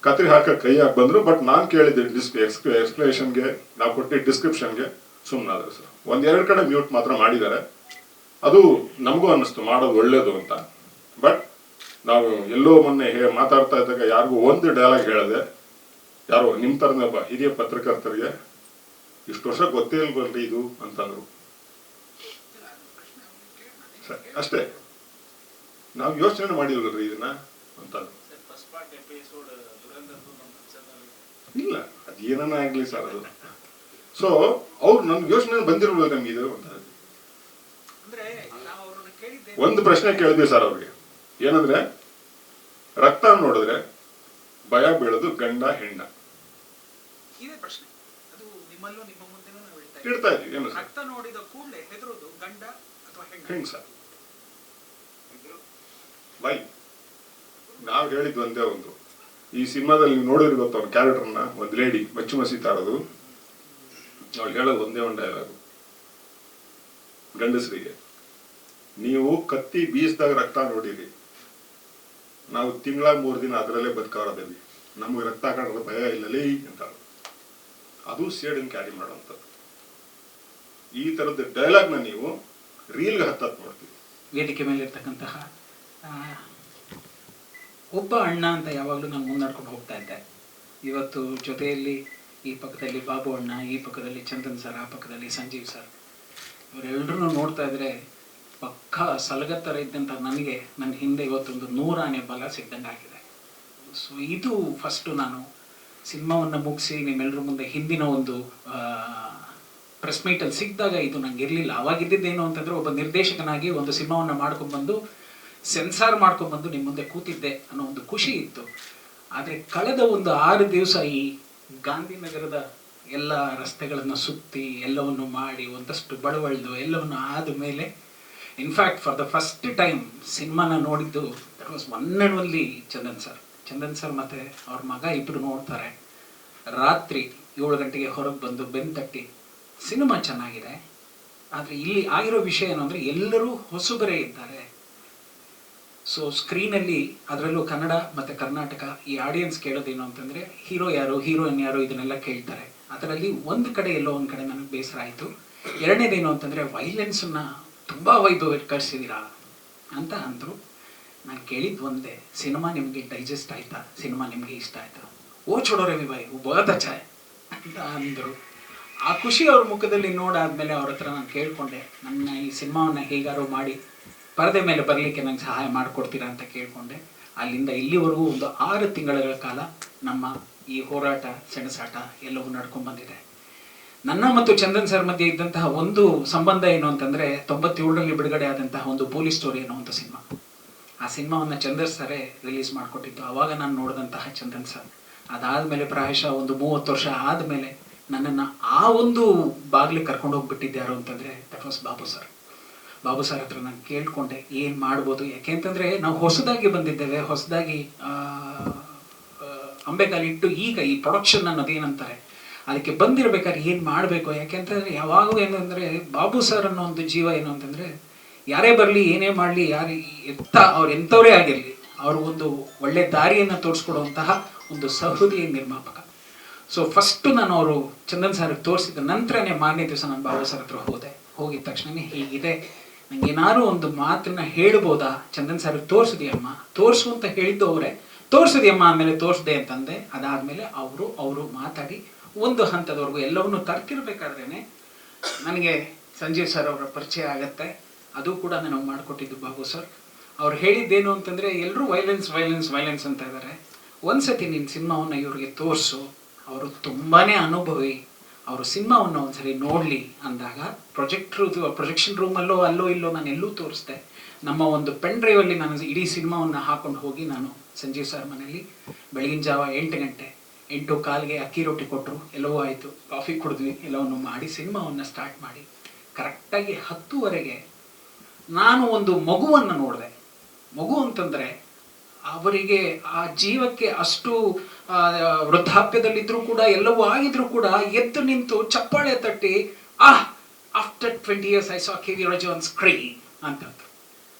ಕತ್ರಿ ಹಾಕಕ್ಕೆ ಕೈ ಹಾಕಿ ಬಂದ್ರು. ಬಟ್ ನಾನು ಕೇಳಿದ್ದೆ ಎಕ್ಸ್ಪ್ಲೇಷನ್ಗೆ, ನಾವು ಕೊಟ್ಟಿದ್ದ ಡಿಸ್ಕ್ರಿಪ್ಷನ್ಗೆ ಸುಮ್ಮನಾದ್ರು ಸರ್. ಒಂದೆರಡು ಕಡೆ ಮ್ಯೂಟ್ ಮಾತ್ರ ಮಾಡಿದ್ದಾರೆ. ಅದು ನಮಗೂ ಅನ್ನಿಸ್ತು ಮಾಡೋದು ಒಳ್ಳೇದು ಅಂತ. ಬಟ್ ನಾವು ಎಲ್ಲೋ ಮೊನ್ನೆ ಮಾತಾಡ್ತಾ ಇದ್ದಾಗ ಯಾರಿಗೂ ಒಂದು ಡೈಲಾಗ್ ಹೇಳಿದೆ, ಯಾರೋ ನಿಮ್ಮ ಥರದ ಹಿರಿಯ ಪತ್ರಕರ್ತರಿಗೆ ಇಷ್ಟು ವರ್ಷ ಗೊತ್ತೇ ಇಲ್ವಲ್ರಿ ಇದು ಅಂತಂದ್ರು. ಅಷ್ಟೇ, ನಾವು ಯೋಚನೆ ಮಾಡಿಲ್ವಲ್ರಿ ಇದನ್ನ ಅಂತಂದ್ರು. ಇಲ್ಲ ಅದು ಏನನ್ನ ಆಗ್ಲಿ ಸರ್ ಅದು. ಸೊ ಅವ್ರು ನನ್ಗೆ ಯೋಚನೆ ಬಂದಿರ್ಬೋದು ನಮ್ಗೆ ಇದು ಅಂತ. ಒಂದು ಪ್ರಶ್ನೆ ಕೇಳಿದ್ವಿ ಸರ್ ಅವ್ರಿಗೆ, ಏನಂದ್ರೆ ರಕ್ತ ನೋಡಿದ್ರೆ ಭಯ ಬೀಳೋದು ಗಂಡ ಹೆಣ್ಣ? ಇದೇ ಪ್ರಶ್ನೆ, ಅದು ನಿಮ್ಮಲ್ಲೂ ನಿಮ್ಮ ಮುಂದೆನೂ ನಾವು ಇಡ್ತಾ ಇದೀವಿ. ಏನು ಸರ್, ರಕ್ತ ನೋಡಿದ ಕೂಡಲೇ ಹೆದರೋದು ಗಂಡ ಅಥವಾ ಹೆಂಗ್ ಸರ್? ಬೈ ನಾವು ಹೇಳಿದ್ದು ಒಂದೇ ಒಂದು, ಈ ಸಿನಿಮಾದಲ್ಲಿ ನೀವು ನೋಡಿದ್ರೆ ಗೊತ್ತ ಅವ್ನ ಕ್ಯಾರೆಕ್ಟರ್ನ, ಒಂದು ಲೇಡಿ ಮಚ್ಚು ಮಸೀತಾ ಇರೋದು, ಅವ್ಳು ಹೇಳೋದು ಒಂದೇ ಒಂದು ಡೈಲಾಗು ಗಂಡಸರಿಗೆ, ನೀವು ಕತ್ತಿ ಬೀಸ್ದಾಗ ರಕ್ತ ನೋಡಿರಿ, ನಾವು ತಿಂಗಳ 3 ದಿನ ಅದರಲ್ಲೇ ಬದುಕವ್ರದೇವಿ, ನಮಗೆ ರಕ್ತ ಕಾಣೋದು ಭಯ ಇಲ್ಲಲೇ ಅಂತ. ಅದು ಸೇಡನ್ನು ಕ್ಯಾರಿ ಮಾಡುವಂಥದ್ದು. ಈ ಥರದ ಡೈಲಾಗ್ನ ನೀವು ರೀಲ್ಗೆ ಹತ್ತತ್ತು ನೋಡ್ತೀವಿ. ವೇದಿಕೆ ಮೇಲೆ ಇರ್ತಕ್ಕಂತಹ ಒಬ್ಬ ಅಣ್ಣ ಅಂತ ಯಾವಾಗಲೂ ನಾನು ಮುನ್ನಡ್ಕೊಂಡು ಹೋಗ್ತಾ ಇದ್ದೆ. ಇವತ್ತು ಜೊತೆಯಲ್ಲಿ ಈ ಪಕ್ಕದಲ್ಲಿ ಬಾಬು ಅಣ್ಣ, ಈ ಪಕ್ಕದಲ್ಲಿ ಚಂದನ್ ಸರ್, ಆ ಪಕ್ಕದಲ್ಲಿ ಸಂಜೀವ್ ಸರ್, ಇವರೆಲ್ಲರೂ ನೋಡ್ತಾ ಇದ್ರೆ ಪಕ್ಕಾ ಸಲಗತ್ತರ ಇದ್ದಂಥ ನನಗೆ ನನ್ನ ಹಿಂದೆ ಇವತ್ತೊಂದು 100 ಆನೆ ಬಲ ಸಿಗ್ದಂಗೆ ಆಗಿದೆ. ಸೊ ಇದು ಫಸ್ಟು ನಾನು ಸಿನಿಮಾವನ್ನು ಮುಗಿಸಿ ನಿಮ್ಮೆಲ್ಲರ ಮುಂದೆ ಹಿಂದಿನ ಒಂದು ಪ್ರೆಸ್ ಮೀಟಲ್ಲಿ ಸಿಕ್ಕಿದಾಗ ಇದು ನಂಗೆ ಇರಲಿಲ್ಲ. ಅವಾಗಿದ್ದೇನು ಅಂತಂದರೆ ಒಬ್ಬ ನಿರ್ದೇಶಕನಾಗಿ ಒಂದು ಸಿನಿಮಾವನ್ನು ಮಾಡ್ಕೊಂಡ್ಬಂದು ಸೆನ್ಸಾರ್ ಮಾಡ್ಕೊಂಡ್ಬಂದು ನಿಮ್ಮ ಮುಂದೆ ಕೂತಿದ್ದೆ ಅನ್ನೋ ಒಂದು ಖುಷಿ ಇತ್ತು. ಆದರೆ ಕಳೆದ ಒಂದು 6 ದಿವಸ ಈ ಗಾಂಧಿನಗರದ ಎಲ್ಲ ರಸ್ತೆಗಳನ್ನು ಸುತ್ತಿ ಎಲ್ಲವನ್ನು ಮಾಡಿ ಒಂದಷ್ಟು ಬಡವಳ್ದು ಎಲ್ಲವನ್ನು ಆದ ಮೇಲೆ in fact for the first time ಸಿನಿಮಾನ ನೋಡಿದ್ದು that was one and only Chandan sir ಮತ್ತು ಅವ್ರ ಮಗ ಇಬ್ಬರು ನೋಡ್ತಾರೆ. ರಾತ್ರಿ 7 ಗಂಟೆಗೆ ಹೊರಗೆ ಬಂದು ಬೆನ್ನು ತಟ್ಟಿ ಸಿನಿಮಾ ಚೆನ್ನಾಗಿದೆ, ಆದರೆ ಇಲ್ಲಿ ಆಗಿರೋ ವಿಷಯ ಏನು ಅಂದರೆ ಎಲ್ಲರೂ ಹೊಸಬರೇ ಇದ್ದಾರೆ. ಸೊ ಸ್ಕ್ರೀನಲ್ಲಿ ಅದರಲ್ಲೂ ಕನ್ನಡ ಮತ್ತು ಕರ್ನಾಟಕ ಈ ಆಡಿಯನ್ಸ್ ಕೇಳೋದೇನು ಅಂತಂದರೆ ಹೀರೋ ಯಾರು, ಹೀರೋಯಿನ್ ಯಾರು ಇದನ್ನೆಲ್ಲ ಕೇಳ್ತಾರೆ. ಅದರಲ್ಲಿ ಒಂದು ಕಡೆ ಎಲ್ಲೋ ಒಂದು ಕಡೆ ನನಗೆ ಬೇಸರ ಆಯಿತು. ಎರಡನೇದೇನು ಅಂತಂದರೆ ವೈಲೆನ್ಸನ್ನು ತುಂಬ ವೈಭವೀಕರಿಸಿದ್ದೀರಾ ಅಂತ ಅಂದರು. ನಾನು ಕೇಳಿದ್ದು ಒಂದೇ, ಸಿನಿಮಾ ನಿಮಗೆ ಡೈಜೆಸ್ಟ್ ಆಯಿತಾ, ಸಿನಿಮಾ ನಿಮಗೆ ಇಷ್ಟ ಆಯಿತಾ? ಓ ಚೋಡೋ ರವಿ ಬಾಯ್ ಬಹುತ್ ಅಚ್ಚಾ ಹೈ ಅಂತ ಅಂದರು. ಆ ಖುಷಿ ಅವ್ರ ಮುಖದಲ್ಲಿ ನೋಡಾದ್ಮೇಲೆ ಅವ್ರ ಹತ್ರ ನಾನು ಕೇಳಿಕೊಂಡೆ, ನನ್ನ ಈ ಸಿನಿಮಾವನ್ನು ಹೇಗಾರು ಮಾಡಿ ಪರದೆ ಮೇಲೆ ಬರಲಿಕ್ಕೆ ನಂಗೆ ಸಹಾಯ ಮಾಡಿಕೊಡ್ತೀರಾ ಅಂತ ಕೇಳಿಕೊಂಡೆ. ಅಲ್ಲಿಂದ ಇಲ್ಲಿವರೆಗೂ ಒಂದು 6 ತಿಂಗಳ ಕಾಲ ನಮ್ಮ ಈ ಹೋರಾಟ ಸೆಣಸಾಟ ಎಲ್ಲವೂ ನಡ್ಕೊಂಡು ಬಂದಿದೆ. ನನ್ನ ಮತ್ತು ಚಂದನ್ ಸರ್ ಮಧ್ಯೆ ಇದ್ದಂತಹ ಒಂದು ಸಂಬಂಧ ಏನು ಅಂತಂದರೆ 97ರಲ್ಲಿ ಬಿಡುಗಡೆ ಆದಂತಹ ಒಂದು ಪೊಲೀಸ್ ಸ್ಟೋರಿ ಅನ್ನೋ ಒಂದು ಸಿನಿಮಾ. ಆ ಸಿನಿಮಾವನ್ನು ಚಂದನ್ ಸರೇ ರಿಲೀಸ್ ಮಾಡಿಕೊಟ್ಟಿದ್ದು. ಆವಾಗ ನಾನು ನೋಡಿದಂತಹ ಚಂದನ್ ಸರ್. ಅದಾದಮೇಲೆ ಪ್ರಾಯಶಃ ಒಂದು 30 ವರ್ಷ ಆದಮೇಲೆ ನನ್ನನ್ನು ಆ ಒಂದು ಬಾಗಿಲಿಗೆ ಕರ್ಕೊಂಡು ಹೋಗ್ಬಿಟ್ಟಿದ್ದು ಯಾರು ಅಂತಂದರೆ ದಟ್ ವಾಸ್ ಬಾಬು ಸರ್ ಹತ್ರ ನಾನು ಕೇಳಿಕೊಂಡೆ ಏನು ಮಾಡ್ಬೋದು. ಯಾಕೆ ಅಂತಂದರೆ ನಾವು ಹೊಸದಾಗಿ ಬಂದಿದ್ದೇವೆ, ಹೊಸದಾಗಿ ಅಂಬೆಗಾಲಿಟ್ಟು ಈಗ ಈ ಪ್ರೊಡಕ್ಷನ್ ಅನ್ನೋದೇನಂತಾರೆ ಅದಕ್ಕೆ ಬಂದಿರಬೇಕಾದ್ರೆ ಏನು ಮಾಡಬೇಕು. ಯಾಕೆಂತಂದರೆ ಯಾವಾಗೂ ಏನಂದರೆ ಬಾಬು ಸರ್ ಅನ್ನೋ ಒಂದು ಜೀವ ಏನು ಅಂತಂದರೆ ಯಾರೇ ಬರಲಿ ಏನೇ ಮಾಡಲಿ ಯಾರು ಅವ್ರು ಎಂಥವರೇ ಆಗಿರಲಿ ಅವ್ರಿಗೊಂದು ಒಳ್ಳೆ ದಾರಿಯನ್ನು ತೋರಿಸ್ಕೊಡುವಂತಹ ಒಂದು ಸಹೃದಯ ನಿರ್ಮಾಪಕ. ಸೊ ಫಸ್ಟು ನಾನು ಅವರು ಚಂದನ್ ಸರ್ಗೆ ತೋರಿಸಿದ ನಂತರನೇ ಮಾರನೇ ದಿವಸ ನಾನು ಬಾಬು ಸರ್ ಹತ್ರ ಹೋಗಿದ ತಕ್ಷಣ ಹೀಗಿದೆ, ನಂಗೆ ಏನಾದ್ರು ಒಂದು ಮಾತನ್ನ ಹೇಳ್ಬೋದಾ, ಚಂದನ್ ಸರ್ಗೆ ತೋರಿಸಿದೆಯಮ್ಮ, ತೋರಿಸು ಅಂತ ಹೇಳಿದ್ದು ಅವರೇ, ತೋರಿಸಿದೆಯಮ್ಮ ಆಮೇಲೆ ತೋರಿಸ್ದೆ ಅಂತಂದೆ. ಅದಾದಮೇಲೆ ಅವರು ಮಾತಾಡಿ ಒಂದು ಹಂತದವರೆಗೂ ಎಲ್ಲವನ್ನೂ ತರ್ತಿರ್ಬೇಕಾದ್ರೇ ನನಗೆ ಸಂಜೀವ್ ಸರ್ ಅವರ ಪರಿಚಯ ಆಗತ್ತೆ. ಅದು ಕೂಡ ನನಗೆ ಮಾಡಿಕೊಟ್ಟಿದ್ದು ಬಾಬು ಸರ್. ಅವ್ರು ಹೇಳಿದ್ದೇನು ಅಂತಂದರೆ, ಎಲ್ಲರೂ ವೈಲೆನ್ಸ್ ಅಂತ ಇದ್ದಾರೆ. ಒಂದ್ಸತಿ ನಿನ್ನ ಸಿನಿಮಾವನ್ನು ಇವ್ರಿಗೆ ತೋರಿಸು, ಅವರು ತುಂಬಾ ಅನುಭವಿ, ಅವರು ಸಿನಿಮಾವನ್ನು ಒಂದ್ಸರಿ ನೋಡಲಿ ಅಂದಾಗ ಪ್ರೊಜೆಕ್ಷನ್ ರೂಮಲ್ಲೋ ಅಲ್ಲೋ ಇಲ್ಲೋ ನಾನು ಎಲ್ಲೂ ತೋರಿಸ್ದೆ. ನಮ್ಮ ಒಂದು ಪೆನ್ ಡ್ರೈವಲ್ಲಿ ನಾನು ಇಡೀ ಸಿನಿಮಾವನ್ನು ಹಾಕೊಂಡು ಹೋಗಿ ನಾನು ಸಂಜೀವ್ ಸರ್ ಮನೆಯಲ್ಲಿ ಬೆಳಗಿನ ಜಾವ 8 ಗಂಟೆ 8:15ಗೆ ಅಕ್ಕಿ ರೊಟ್ಟಿ ಕೊಟ್ಟರು, ಎಲ್ಲವೂ ಆಯಿತು, ಕಾಫಿ ಕುಡಿದ್ವಿ, ಎಲ್ಲವನ್ನು ಮಾಡಿ ಸಿನಿಮಾವನ್ನು ಸ್ಟಾರ್ಟ್ ಮಾಡಿ ಕರೆಕ್ಟಾಗಿ 10:00ವರೆಗೆ ನಾನು ಒಂದು ಮಗುವನ್ನು ನೋಡಿದೆ. ಮಗು ಅಂತಂದರೆ ಅವರಿಗೆ ಆ ಜೀವಕ್ಕೆ ಅಷ್ಟು ವೃದ್ಧಾಪ್ಯದಲ್ಲಿದ್ದರೂ ಕೂಡ ಎಲ್ಲವೂ ಆಗಿದ್ರೂ ಕೂಡ ಎದ್ದು ನಿಂತು ಚಪ್ಪಾಳೆ ತಟ್ಟಿ after 20 years I saw KV. Raju on screen ಅಂತಂದ್ರು.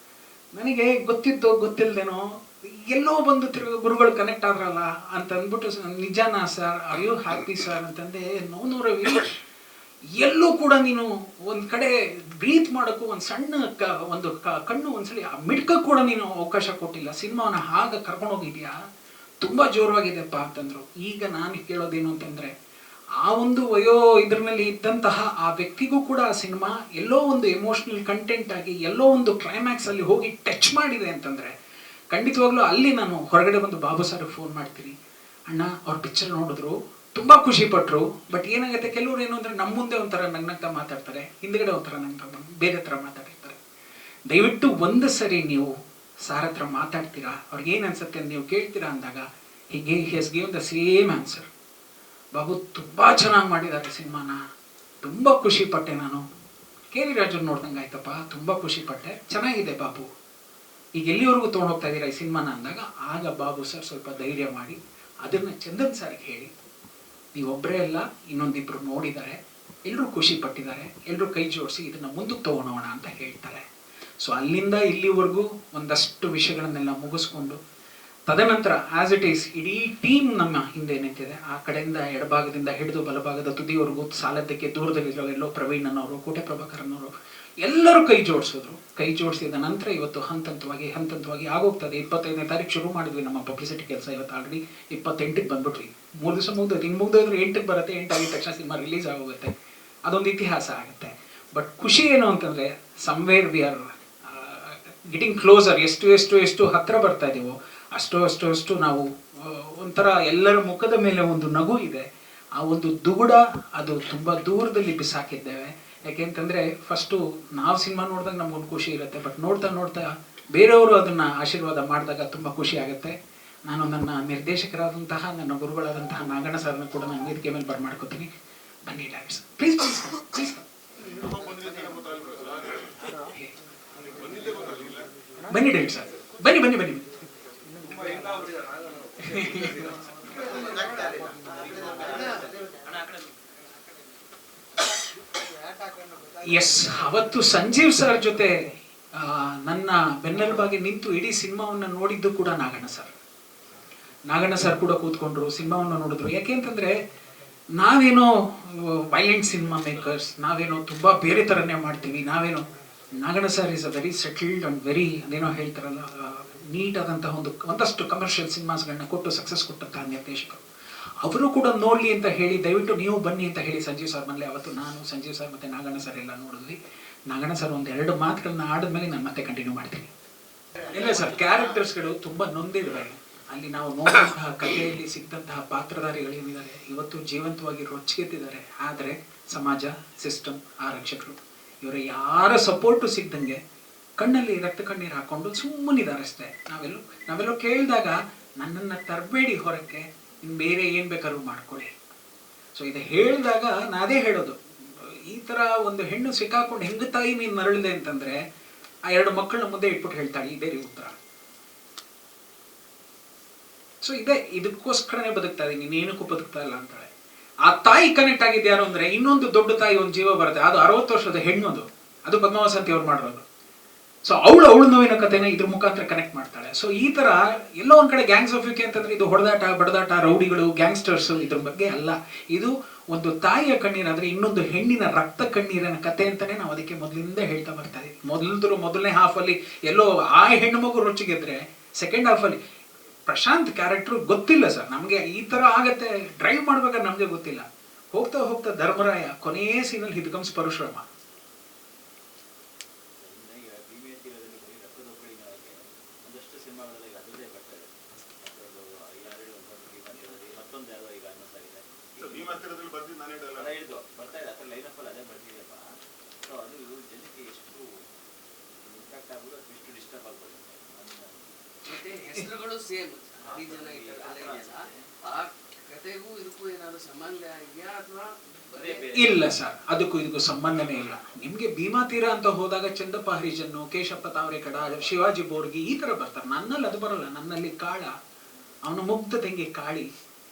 ನನಗೆ ಗೊತ್ತಿಲ್ದೇನೋ ಎಲ್ಲೋ ಬಂದು ಗುರುಗಳು ಕನೆಕ್ಟ್ ಆದ್ರಲ್ಲ ಅಂತ ಅಂದ್ಬಿಟ್ಟು, ನಿಜಾನಾ sir, are you happy sir ಅಂತಂದೆ. ನೋ ರವಿ, ಎಲ್ಲೂ ಕೂಡ ನೀನು ಒಂದು ಕಡೆ ಬ್ರೀತ್ ಮಾಡೋಕ್ಕೂ ಒಂದು ಸಣ್ಣ ಕಣ್ಣು ಒಂದ್ಸಲಿ ಮಿಡ್ಕಕ್ಕೆ ಕೂಡ ನೀನು ಅವಕಾಶ ಕೊಟ್ಟಿಲ್ಲ, ಸಿನಿಮಾವನ್ನ ಹಾಗೆ ಕರ್ಕೊಂಡೋಗಿದ್ಯಾ, ತುಂಬ ಜೋರವಾಗಿದೆಪ್ಪ ಅಂತಂದ್ರು. ಈಗ ನಾನು ಕೇಳೋದೇನು ಅಂತಂದರೆ, ಆ ಒಂದು ಇದರಲ್ಲಿ ಇದ್ದಂತಹ ಆ ವ್ಯಕ್ತಿಗೂ ಕೂಡ ಆ ಸಿನಿಮಾ ಎಲ್ಲೋ ಒಂದು ಎಮೋಷ್ನಲ್ ಕಂಟೆಂಟ್ ಆಗಿ ಎಲ್ಲೋ ಒಂದು ಕ್ಲೈಮ್ಯಾಕ್ಸ್ ಅಲ್ಲಿ ಹೋಗಿ ಟಚ್ ಮಾಡಿದೆ ಅಂತಂದರೆ, ಖಂಡಿತವಾಗ್ಲೂ ಅಲ್ಲಿ ನಾನು ಹೊರಗಡೆ ಬಂದು ಬಾಬು ಸರ್ ಫೋನ್ ಮಾಡ್ತೀನಿ, ಅಣ್ಣ ಅವ್ರ ಪಿಕ್ಚರ್ ನೋಡಿದ್ರು, ತುಂಬ ಖುಷಿ ಪಟ್ಟರು. ಬಟ್ ಏನಾಗುತ್ತೆ, ಕೆಲವರು ಏನು ಅಂದರೆ ನಮ್ಮ ಮುಂದೆ ಒಂಥರ ನಗ್ನಗ್ತಾ ಮಾತಾಡ್ತಾರೆ, ಹಿಂದ್ಗಡೆ ಒಂಥರ ಬೇರೆ ಥರ ಮಾತಾಡಿರ್ತಾರೆ. ದಯವಿಟ್ಟು ಒಂದು ಸರಿ ನೀವು ಸಾರ್ ಹತ್ರ ಮಾತಾಡ್ತೀರಾ, ಅವ್ರಿಗೆ ಏನು ಅನ್ಸುತ್ತೆ ಅಂತ ನೀವು ಕೇಳ್ತೀರಾ ಅಂದಾಗ he has given the same answer. Babu ತುಂಬ ಚೆನ್ನಾಗಿ ಮಾಡಿದ್ದಾರೆ ಸಿನಿಮಾನ, ತುಂಬ ಖುಷಿ ಪಟ್ಟೆ ನಾನು. ಕೆ.ವಿ. ರಾಜು ನೋಡ್ದಂಗೆ ಆಯ್ತಪ್ಪ, ತುಂಬ ಖುಷಿ ಪಟ್ಟೆ, ಚೆನ್ನಾಗಿದೆ ಬಾಬು, ಈಗ ಎಲ್ಲಿವರೆಗೂ ತೊಗೊಂಡು ಹೋಗ್ತಾ ಇದ್ದೀರಾ ಈ ಸಿನಿಮಾನ ಅಂದಾಗ, ಆಗ ಬಾಬು ಸರ್ ಸ್ವಲ್ಪ ಧೈರ್ಯ ಮಾಡಿ ಅದನ್ನು ಚಂದನ್ ಸರ್ಗೆ ಹೇಳಿ, ನೀವೊಬ್ಬರೇ ಅಲ್ಲ ಇನ್ನೊಂದಿಬ್ಬರು ನೋಡಿದ್ದಾರೆ, ಎಲ್ಲರೂ ಖುಷಿ ಪಟ್ಟಿದ್ದಾರೆ, ಎಲ್ಲರೂ ಕೈ ಜೋಡಿಸಿ ಇದನ್ನು ಮುಂದಕ್ಕೆ ತೊಗೊಳೋಣ ಅಂತ ಹೇಳ್ತಾರೆ. ಸೊ ಅಲ್ಲಿಂದ ಇಲ್ಲಿವರೆಗೂ ಒಂದಷ್ಟು ವಿಷಯಗಳನ್ನೆಲ್ಲ ಮುಗಿಸ್ಕೊಂಡು, ತದನಂತರ ಆಸ್ ಇಟ್ ಈಸ್ ಇಡೀ ಟೀಮ್ ನಮ್ಮ ಹಿಂದೆ ನಿಂತಿದೆ. ಆ ಕಡೆಯಿಂದ ಎಡಭಾಗದಿಂದ ಹಿಡಿದು ಬಲಭಾಗದ ತುದಿವರೆಗೂ ಸಾಲದ್ದಕ್ಕೆ ದೂರದಲ್ಲಿರೋ ಎಲ್ಲೋ ಪ್ರವೀಣ್ ಅನ್ನೋರು, ಕೋಟೆ ಪ್ರಭಾಕರನ್ ಅವರು ಎಲ್ಲರೂ ಕೈ ಜೋಡಿಸಿದ್ರು. ಕೈ ಜೋಡಿಸಿದ ನಂತರ ಇವತ್ತು ಹಂತವಾಗಿ ಆಗೋಗ್ತದೆ. 25ನೇ ತಾರೀಕು ಶುರು ಮಾಡಿದ್ವಿ ನಮ್ಮ ಪಬ್ಲಿಸಿಟಿ ಕೆಲಸ, ಇವತ್ತು ಆಲ್ರೆಡಿ 28ಕ್ಕೆ ಬಂದ್ಬಿಟ್ವಿ. 3 ದಿವಸ ಮುಗ್ದೋಯ್ತು, ಇನ್ನು ಮುಗ್ದೋದ್ರೆ 8ಕ್ಕೆ ಬರುತ್ತೆ, 8 ಆಗಿದ ತಕ್ಷಣ ಸಿನಿಮಾ ರಿಲೀಸ್ ಆಗೋಗುತ್ತೆ, ಅದೊಂದು ಇತಿಹಾಸ ಆಗುತ್ತೆ. ಬಟ್ ಖುಷಿ ಏನು ಅಂತಂದರೆ, somewhere we are getting closer. ಎಷ್ಟು ಹತ್ತಿರ ಬರ್ತಾ ಇದ್ದೀವೋ ಅಷ್ಟು ನಾವು ಒಂಥರ ಎಲ್ಲರ ಮುಖದ ಮೇಲೆ ಒಂದು ನಗು ಇದೆ. ಆ ಒಂದು ದುಗುಡ ಅದು ತುಂಬ ದೂರದಲ್ಲಿ ಬಿಸಾಕಿದ್ದೇವೆ. ಯಾಕೆಂತಂದರೆ ಫಸ್ಟು ನಾವು ಸಿನಿಮಾ ನೋಡಿದಾಗ ನಮಗೊಂದು ಖುಷಿ ಇರುತ್ತೆ, ಬಟ್ ನೋಡ್ತಾ ಬೇರೆಯವರು ಅದನ್ನು ಆಶೀರ್ವಾದ ಮಾಡಿದಾಗ ತುಂಬ ಖುಷಿ ಆಗುತ್ತೆ. ನಾನು ನನ್ನ ನಿರ್ದೇಶಕರಾದಂತಹ ನನ್ನ ಗುರುಗಳಾದಂತಹ ನಾಗಣ್ಣ ಸರ್ನ ಕೂಡ ನಾನು ವೇದಿಕೆ ಮೇಲೆ ಬರ್ಮಾಡ್ಕೋತೀನಿ. ಬನ್ನಿ ಡೈರೆಕ್ಟರ್, ಪ್ಲೀಸ್ ಬನ್ನಿ ಡೈರೆಕ್ಟರ್ ಸರ್, ಬನ್ನಿ ಎಸ್. ಅವತ್ತು ಸಂಜೀವ್ ಸರ್ ಜೊತೆ ನನ್ನ ಬೆನ್ನೆಲುಬಾಗಿ ನಿಂತು ಇಡೀ ಸಿನಿಮಾವನ್ನು ನೋಡಿದ್ದು ಕೂಡ ನಾಗಣ್ಣ ಸರ್ ಕೂಡ ಕೂತ್ಕೊಂಡ್ರು, ಸಿನಿಮಾವನ್ನು ನೋಡಿದ್ರು. ಯಾಕೆಂತಂದ್ರೆ ನಾವೇನೋ ವೈಲೆಂಟ್ ಸಿನಿಮಾ ಮೇಕರ್ಸ್, ನಾವೇನೋ ತುಂಬ ಬೇರೆ ಥರನೇ ಮಾಡ್ತೀವಿ, Naganna sir is a very settled and very ಅದೇನೋ ಹೇಳ್ತಾರಲ್ಲ, ನೀಟ್ ಆದಂತಹ ಒಂದಷ್ಟು ಕಮರ್ಷಿಯಲ್ ಸಿನಿಮಾಸ್ಗಳನ್ನ ಕೊಟ್ಟು ಸಕ್ಸಸ್ ಕೊಟ್ಟಂತಹ ನಿರ್ದೇಶಕರು. ಅವರು ಕೂಡ ನೋಡಲಿ ಅಂತ ಹೇಳಿ, ದಯವಿಟ್ಟು ನೀವು ಬನ್ನಿ ಅಂತ ಹೇಳಿ ಸಂಜೀವ್ ಸರ್ ಮನೇಲಿ ಅವತ್ತು ನಾನು, ಸಂಜೀವ್ ಸರ್ ಮತ್ತು ನಾಗಣ್ಣ ಸರ್ ಎಲ್ಲ ನೋಡಿದ್ವಿ. ನಾಗಣ್ಣ ಸರ್ 1-2 ಮಾತುಗಳನ್ನ ಆಡಿದ್ಮೇಲೆ ನಾನು ಮತ್ತೆ ಕಂಟಿನ್ಯೂ ಮಾಡ್ತೀನಿ. ಇಲ್ಲ ಸರ್, ಕ್ಯಾರೆಕ್ಟರ್ಸ್ಗಳು ತುಂಬ ನೊಂದಿದ್ವೆ. ಅಲ್ಲಿ ನಾವು ನೋಡಿದಂತಹ ಕಥೆಯಲ್ಲಿ ಸಿಕ್ಕಿದಂತಹ ಪಾತ್ರಧಾರಿಗಳೇನಿದ್ದಾರೆ ಇವತ್ತು ಜೀವಂತವಾಗಿ ರೊಚ್ಚಿಗೆದ್ದಿದ್ದಾರೆ. ಆದರೆ ಸಮಾಜ, ಸಿಸ್ಟಮ್, ಆರಕ್ಷಕರು ಇವರ ಯಾರ ಸಪೋರ್ಟು ಸಿಗ್ದಂಗೆ ಕಣ್ಣಲ್ಲಿ ರಕ್ತ ಕಣ್ಣೀರು ಹಾಕೊಂಡು ಸುಮ್ಮನಿದ್ದಾರೆ ಅಷ್ಟೇ. ನಾವೆಲ್ಲೋ ಕೇಳಿದಾಗ ನನ್ನನ್ನು ತರಬೇಡಿ ಹೊರಕ್ಕೆ, ಇನ್ನು ಬೇರೆ ಏನು ಬೇಕಾದ್ರೂ ಮಾಡ್ಕೊಳ್ಳಿ. ಸೊ ಇದು ಹೇಳಿದಾಗ ನಾನು ಅದೇ ಹೇಳೋದು, ಈ ಥರ ಒಂದು ಹೆಣ್ಣು ಸಿಕ್ಕಾಕೊಂಡು ಹೆಂಗ ತಾಯಿ ನೀನು ಮರಳಿದೆ ಅಂತಂದರೆ ಆ 2 ಮಕ್ಕಳನ್ನ ಮುಂದೆ ಇಟ್ಬಿಟ್ಟು ಹೇಳ್ತಾಳೆ ಇದೇ ರೀ ಉತ್ತರ. ಸೊ ಇದಕ್ಕೋಸ್ಕರನೇ ಬದುಕ್ತಾ ಇದ್ದೀನಿ, ನೀನೇನಕ್ಕೂ ಬದುಕ್ತಾ ಇಲ್ಲ ಅಂತಾಳೆ. ಆ ತಾಯಿ ಕನೆಕ್ಟ್ ಆಗಿದ್ದು ಯಾರು ಅಂದರೆ, ಇನ್ನೊಂದು ದೊಡ್ಡ ತಾಯಿ ಒಂದು ಜೀವ ಬರುತ್ತೆ, ಅದು 60 ವರ್ಷದ ಹೆಣ್ಣು, ಅದು ಪದ್ಮಾವಸಂತಿ ಅವ್ರು ಮಾಡಿರೋದು. ಸೊ ಅವಳು ನೋವಿನ ಕಥೆನ ಇದ್ರ ಮುಖಾಂತರ ಕನೆಕ್ಟ್ ಮಾಡ್ತಾಳೆ. ಸೊ ಈ ತರ ಎಲ್ಲೋ ಒಂದ್ ಕಡೆ ಗ್ಯಾಂಗ್ಸ್ ಆಫ್ ಯುಕೆ ಅಂತಂದ್ರೆ ಇದು ಹೊಡೆದಾಟ, ಬಡದಾಟ, ರೌಡಿಗಳು, ಗ್ಯಾಂಗ್ಸ್ಟರ್ಸ್ ಇದ್ರ ಬಗ್ಗೆ ಅಲ್ಲ. ಇದು ಒಂದು ತಾಯಿಯ ಕಣ್ಣೀರಾದ್ರೆ ಇನ್ನೊಂದು ಹೆಣ್ಣಿನ ರಕ್ತ ಕಣ್ಣೀರಿನ ಕತೆ ಅಂತಾನೆ ನಾವು ಅದಕ್ಕೆ ಮೊದಲಿಂದ ಹೇಳ್ತಾ ಬರ್ತಾ ಇದೀವಿ. ಮೊದಲನೇ ಹಾಫ್ ಅಲ್ಲಿ ಎಲ್ಲೋ ಆ ಹೆಣ್ಣು ಮಗು ರುಚಿಗೆದ್ರೆ, ಸೆಕೆಂಡ್ ಹಾಫ್ ಅಲ್ಲಿ ಪ್ರಶಾಂತ್ ಕ್ಯಾರೆಕ್ಟರ್ ಗೊತ್ತಿಲ್ಲ ಸರ್ ನಮ್ಗೆ, ಈ ತರ ಆಗತ್ತೆ ಡ್ರೈವ್ ಮಾಡ್ಬೇಕಾದ್ರೆ ನಮ್ಗೆ ಗೊತ್ತಿಲ್ಲ. ಹೋಗ್ತಾ ಹೋಗ್ತಾ ಧರ್ಮರಾಯ ಕೊನೆಯ ಸೀನಲ್ಲಿ ಹಿಡ್ಕಮ್ಸ್ ಪರಶುರಾಮ. ಮತ್ತೆ ಹೆಸರುಗಳು ಸೇಮ್, 5 ಜನ ಇದೆಯಲ್ಲ, ಆ ಕಥೆಗೂ ಇದಕ್ಕೂ ಏನಾದ್ರು ಸಂಬಂಧ ಇದೆಯಾ ಅಥವಾ ಇಲ್ಲ ಸರ್, ಅದಕ್ಕೂ ಇದಕ್ಕೂ ಸಂಬಂಧನೇ ಇಲ್ಲ. ನಿಮ್ಗೆ ಭೀಮಾ ತೀರ ಅಂತ ಹೋದಾಗ ಚಂದಪ್ಪ ಹರಿಜನ್ನು, ಕೇಶಪ್ಪ ತಾವರೆಕಡ, ಶಿವಾಜಿ ಬೋರ್ಗಿ ಈ ತರ ಬರ್ತಾರೆ. ನನ್ನಲ್ಲಿ ಅದು ಬರಲ್ಲ. ನನ್ನಲ್ಲಿ ಕಾಳ, ಅವನ ಮುಗ್ಧ ತಂಗಿ ಕಾಳಿ,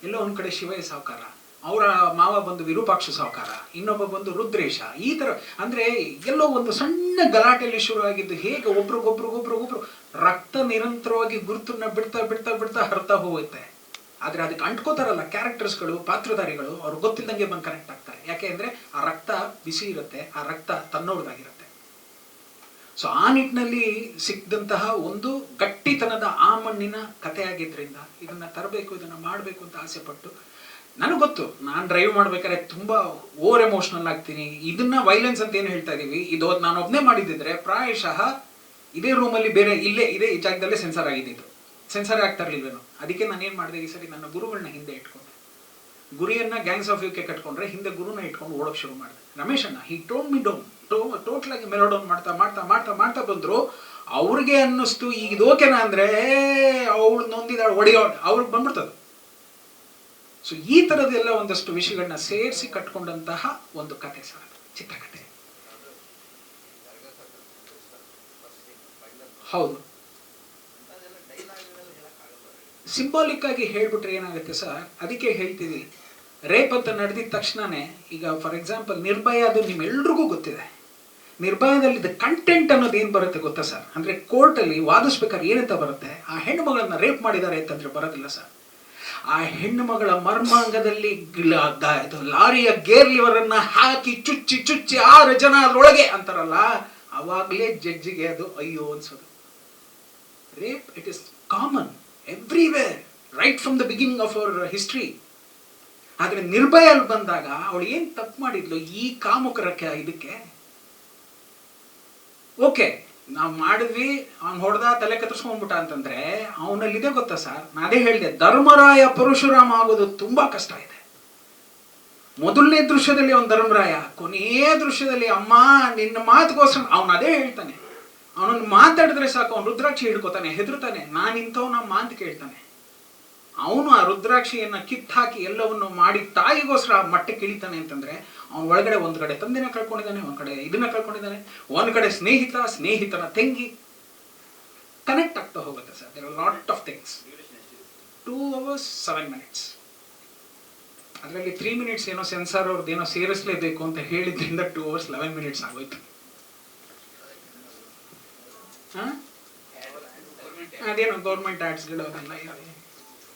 ಎಲ್ಲೋ ಒಂದ್ ಕಡೆ ಶಿವಯ್ಯ ಸಾವುಕಾರ, ಅವರ ಮಾವ ಬಂದು ವಿರೂಪಾಕ್ಷ ಸಾವುಕಾರ, ಇನ್ನೊಬ್ಬ ಬಂದು ರುದ್ರೇಶ. ಈ ತರ ಅಂದ್ರೆ ಎಲ್ಲೋ ಒಂದು ಸಣ್ಣ ಗಲಾಟೆಯಲ್ಲಿ ಶುರುವಾಗಿದ್ದು ಹೇಗೆ ಒಬ್ರಿಗೊಬ್ರು ರಕ್ತ ನಿರಂತರವಾಗಿ ಗುರುತನ್ನ ಬಿಡ್ತಾ ಬಿಡ್ತಾ ಬಿಡ್ತಾ ಹರ್ತಾ ಹೋಗುತ್ತೆ. ಆದ್ರೆ ಅದಕ್ಕೆ ಅಂಟ್ಕೋತಾರಲ್ಲ ಕ್ಯಾರೆಕ್ಟರ್ಸ್ಗಳು, ಪಾತ್ರಧಾರಿಗಳು, ಅವ್ರು ಗೊತ್ತಿಲ್ಲದಂಗೆ ಬಂದು ಕನೆಕ್ಟ್ ಆಗ್ತಾರೆ. ಯಾಕೆ ಅಂದ್ರೆ ಆ ರಕ್ತ ಬಿಸಿ ಇರುತ್ತೆ, ಆ ರಕ್ತ ತನ್ನೋರ್ದಾಗಿರುತ್ತೆ. ಸೊ ಆ ನಿಟ್ಟಿನಲ್ಲಿ ಸಿಕ್ಕಿದಂತಹ ಒಂದು ಗಟ್ಟಿತನದ ಆ ಮಣ್ಣಿನ ಕಥೆ ಆಗಿದ್ರಿಂದ ಇದನ್ನ ತರಬೇಕು, ಇದನ್ನ ಮಾಡಬೇಕು ಅಂತ ಆಸೆ ಪಟ್ಟು, ನನಗೆ ಗೊತ್ತು ನಾನು ಡ್ರೈವ್ ಮಾಡ್ಬೇಕಾದ್ರೆ ತುಂಬಾ ಓವರ್ ಎಮೋಷನಲ್ ಆಗ್ತೀನಿ. ಇದನ್ನ ವೈಲೆನ್ಸ್ ಅಂತ ಏನು ಹೇಳ್ತಾ ಇದೀವಿ, ಇದು ನಾನು ಒಬ್ನೇ ಮಾಡಿದ್ದಿದ್ರೆ ಪ್ರಾಯಶಃ ಇದೇ ರೂಮಲ್ಲಿ ಬೇರೆ ಇದೇ ಈ ಜಾಗದಲ್ಲೇ ಸೆನ್ಸರ್ ಆಗಿದ್ದು, ಸೆನ್ಸರ್ ಆಗ್ತಾ ಇರ್ಲಿಲ್ವೇನೋ. ಅದಕ್ಕೆ ನಾನು ಏನ್ ಮಾಡಿದೆ, ಈ ಸರಿ ನನ್ನ ಗುರುಗಳನ್ನ ಹಿಂದೆ ಇಟ್ಕೊಂಡೆ. ಗುರಿಯನ್ನ ಗ್ಯಾಂಗ್ಸ್ ಆಫ್ ಯುಕೆ ಕಟ್ಕೊಂಡ್ರೆ ಹಿಂದೆ ಗುರುನ ಇಟ್ಕೊಂಡು ಓಡೋಕ್ ಶುರು ಮಾಡಿದೆ. ರಮೇಶ್ ಅಣ್ಣ he told me down, total ಆಗಿ ಮೆಲೋ ಡೌನ್ ಮಾಡ್ತಾ ಮಾಡ್ತಾ ಮಾಡ್ತಾ ಮಾಡ್ತಾ ಬಂದ್ರು. ಅವ್ರಿಗೆ ಅನ್ನಿಸ್ತು ಈಗ ಇದು ಓಕೆನಾ ಅಂದ್ರೆ ಅವಳು ನೊಂದಿದಾಳು ಒಡೆಯೋ ಅವ್ರಿಗೆ ಬಂದ್ಬಿಡ್ತದೆ. ಸೊ ಈ ತರದೆಲ್ಲ ಒಂದಷ್ಟು ವಿಷಯಗಳನ್ನ ಸೇರಿಸಿ ಕಟ್ಕೊಂಡಂತಹ ಒಂದು ಕತೆ ಸರ್, ಚಿತ್ರಕಥೆ. ಹೌದು, ಸಿಂಬಾಲಿಕ್ ಆಗಿ ಹೇಳ್ಬಿಟ್ರೆ ಏನಾಗುತ್ತೆ ಸರ್, ಅದಕ್ಕೆ ಹೇಳ್ತೀವಿ ರೇಪ್ ಅಂತ ನಡೆದಿದ ತಕ್ಷಣನೇ, ಈಗ ಫಾರ್ ಎಕ್ಸಾಂಪಲ್ ನಿರ್ಭಯ, ಅದು ನಿಮ್ಮೆಲ್ರಿಗೂ ಗೊತ್ತಿದೆ. ನಿರ್ಭಯದಲ್ಲಿ ಕಂಟೆಂಟ್ ಅನ್ನೋದು ಏನ್ ಬರುತ್ತೆ ಗೊತ್ತಾ ಸರ್, ಅಂದ್ರೆ ಕೋರ್ಟ್ ಅಲ್ಲಿ ವಾದಿಸ್ಬೇಕಾದ್ರೆ ಏನಂತ ಬರುತ್ತೆ, ಆ ಹೆಣ್ಣು ಮಗಳನ್ನ ರೇಪ್ ಮಾಡಿದ್ದಾರೆ ಅಂತಂದ್ರೆ ಬರೋದಿಲ್ಲ ಸರ್. ಆ ಹೆಣ್ಣು ಮಗಳ ಮರ್ಮಾಂಗದಲ್ಲಿ ಲಾರಿಯ ಗೇರ್ ಲಿವರ್ ಅನ್ನ ಹಾಕಿ ಚುಚ್ಚಿ ಚುಚ್ಚಿ 6 ಜನ ಅದ್ರೊಳಗೆ ಅಂತಾರಲ್ಲ, ಅವಾಗ್ಲೇ ಜಡ್ಜಿಗೆ ಅದು ಅಯ್ಯೋ ಅನ್ಸೋದು. Rape it is common everywhere, right from the beginning of our history. ಆದ್ರೆ ನಿರ್ಭಯಲ್ಲಿ ಬಂದಾಗ ಅವಳು ಏನ್ ತಪ್ಪು ಮಾಡಿದ್ಲು, ಈ ಕಾಮುಕರಕ್ಕೆ ಇದಕ್ಕೆ ಓಕೆ ನಾವು ಮಾಡಿದ್ವಿ, ಅವ್ನು ಹೊಡೆದ ತಲೆ ಕತ್ತರಿಸ್ಕೊಂಡ್ಬಿಟ್ಟ ಅಂತಂದ್ರೆ ಅವನಲ್ಲಿದೆ ಗೊತ್ತಾ ಸರ್. ಅದೇ ಹೇಳಿದೆ, ಧರ್ಮರಾಯ ಪರಶುರಾಮ ಆಗೋದು ತುಂಬಾ ಕಷ್ಟ ಇದೆ. ಮೊದಲನೇ ದೃಶ್ಯದಲ್ಲಿ ಅವನ್ ಧರ್ಮರಾಯ, ಕೊನೆಯ ದೃಶ್ಯದಲ್ಲಿ ಅಮ್ಮ ನಿನ್ನ ಮಾತುಗೋಸ್ಕರ ಅವನು ಅದೇ ಹೇಳ್ತಾನೆ. ಅವನನ್ನು ಮಾತಾಡಿದ್ರೆ ಸಾಕು ಅವ್ನು ರುದ್ರಾಕ್ಷಿ ಹಿಡ್ಕೋತಾನೆ, ಹೆದರ್ತಾನೆ, ನಾನಿಂಥವ್ನಮ್ಮ ಅಂತ ಕೇಳ್ತಾನೆ. ಅವನು ಆ ರುದ್ರಾಕ್ಷಿಯನ್ನ ಕಿತ್ತಾಕಿ ಎಲ್ಲವನ್ನು ಮಾಡಿ ತಾಯಿಗೋಸ್ಕರ ಮಟ್ಟಕ್ಕೆ ಇಳಿತಾನೆ ಅಂತಂದ್ರೆ ಅವನ ಒಳಗಡೆ ಒಂದ್ ಕಡೆ ತಂದೆನ ಕಳ್ಕೊಂಡಿದ್ದಾನೆ, ಒಂದ್ ಕಡೆ ಇದನ್ನ ಕಳ್ಕೊಂಡಿದ್ದಾನೆ, ಒಂದ್ ಕಡೆ ಸ್ನೇಹಿತನ ತಂಗಿ ಕನೆಕ್ಟ್ ಆಗ್ತಾ ಹೋಗುತ್ತೆ sir. There are lot of things. 2 hours 7 minutes. ಅದರಲ್ಲಿ 3 minutes ಏನೋ ಸೆನ್ಸಾರ್ ಅವ್ರದ್ದು ಏನೋ ಸೇರಿಸಲೇಬೇಕು ಅಂತ ಹೇಳಿದ್ರಿಂದ 2 hours 11 minutes ಆಗೋಯ್ತು. ಅದೇನೋ ಗೌರ್ಮೆಂಟ್ ಆಡ್ಸ್ಗಳು ಅದೆಲ್ಲ ಇದೆ.